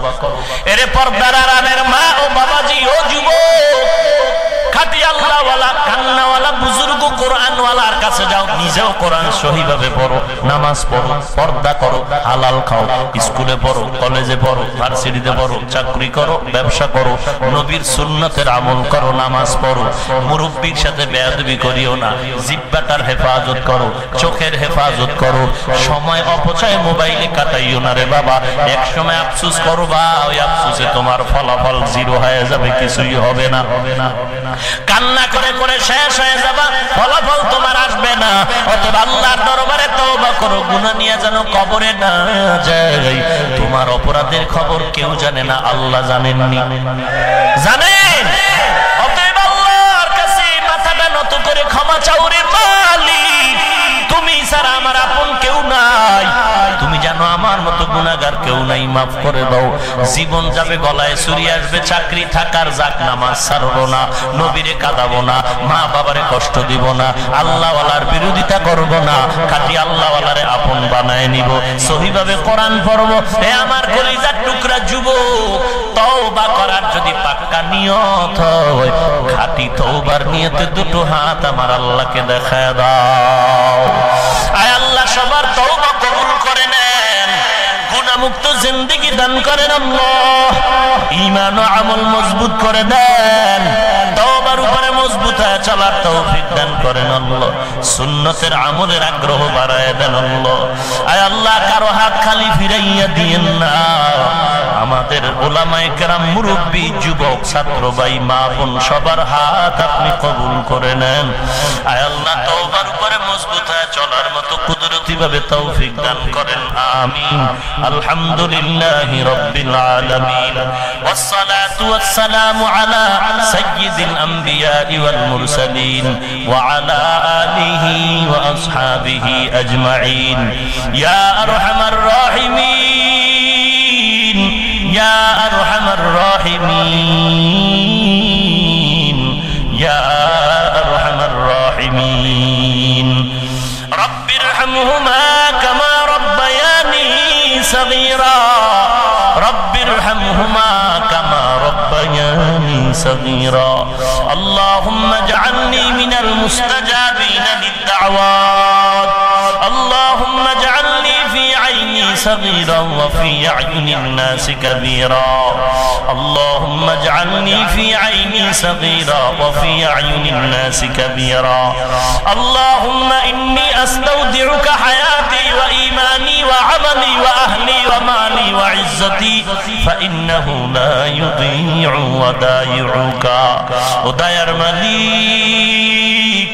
এরে পর্দার আড়ালের মা ও বাবাজি ও যুবক, খাঁটি আল্লাহওয়ালা কান্নাওয়ালা বুজুর্গ কোরআনওয়ালার কাছে যাও, নিজেও কোরআন সহিভাবে পড়ো, নামাজ পড়ো, পর্দা করো, হালাল খাও, স্কুলে পড়ো, কলেজে পড়ো, ভার্সিটিতে পড়ো, চাকরি করো, ব্যবসা করো, নবীর সুন্নতের আমল করো, নামাজ পড়ো। মুরব্বির সাথে বেয়াদবি করিও না, জিহ্বাটার হেফাজত করো, চোখের হেফাজত করো, সময় অপচয় মোবাইলে কাটাইও না রে বাবা। এক সময় আফসোস করবা, ওই আফসোসে তোমার ফলাফল 0 হয়ে যাবে, কিছুই হবে না। কান্না করে করে শেষ হয়ে যাবা, ফলাফল তোমার আসবে না। অতএব আল্লাহর দরবারে তওবা করো, গুনাহ নিয়ে যেন কবরে না যাই। তোমার অপরাধের খবর কেউ জানে না, আল্লাহ জানেননি, জানেন। অতএব আল্লাহর কাছে মাথাটা নত করে ক্ষমা চাও রে মালিক, তুমি ছাড়া আমার আপন কেউ নাই, তুমি জানো আমার মতো গুনাহগার কেউ নাই, মাফ করে দাও। জীবন যাবে, গলায় ছুরি আসবে, চাকরি থাকার যাক, নামাজ ছাড়বো না, নবীরে কাঁদাবো না, মা বাবারে কষ্ট দিব না, আল্লাহওয়ালার বিরোধিতা করব না, খাঁটি আল্লাহওয়ালারে আপন বানায় নিব, সহিভাবে কোরআন পড়বো। হে আমার কলিজার টুকরা যুবক, তওবা করার যদি পাক্কা নিয়ত হয়, খাঁটি তওবার নিয়তে 2 হাত আমার আল্লাহকে দেখায় দাও। আয় আল্লাহ সবার তওবা কবুল করে নেন, গুনাহ মুক্ত জিন্দেগি দান করেন আল্লাহ। ঈমান ও আমল মজবুত করে দেন, তওবার উপরে মজবুত হয়ে চলার তৌফিক দান করেন আল্লাহ। সুন্নতের আমলের আগ্রহ বাড়ায় দেন আল্লাহ। আয় আল্লাহ, কারো হাত খালি ফিরাইয়া দিয়েন না। আমাদের উলামায়ে কেরাম, মুরব্বী, যুবক, ছাত্র ভাই, মা বোন সবার হাত আপনি কবুল করে নেন। আয় আল্লাহ, তওবার উপরে মজবুত হয়ে চলার মতো কুদরতি ভাবে তৌফিক দান করেন। আমিন। আলহামদুলিল্লাহি রাব্বিল আলামিন, ওয়াসসালাতু ওয়াসসালামু আলা সাইয়্যিদিল আমবিয়া'i ওয়াল মুরসালিন ওয়া আলা আলিহি ওয়া আসহাবিহি আজমাইন। ইয়া আরহামার রাহিমিন, ইয়া আরহামার রাহিমিন, ইয়া আরহামার রাহিমিন। রব্বিরহামহুমা কামা রব্বায়ানি সগীরা, রব্বিরহামহুমা কামা রব্বায়ানি সগীরা। আল্লাহুম্মা ইজআলনি মিনাল মুস্তাজাবিনা লিদ-দাওয়াত। আল্লাহুম্মা ইজআলনি ফি আইনি সগীরা ওয়া ফি আ'য়ুনিন নাসি কাবীরা। আল্লাহুম্মা ইজআলনি ফি আইনি সগীরা ওয়া ফি আ'য়ুনিন নাসি কাবীরা। আল্লাহুম্মা ইন্নী আস্তাউদিউকা হায়াতি ওয়া ঈমানি ওয়া আমালি ওয়া আহলি ওয়া মালি ওয়া ইজ্জতি ফাইন্নাহু লা ইউযীউ ওয়াদাইউকা। ও দয়ার মালিক,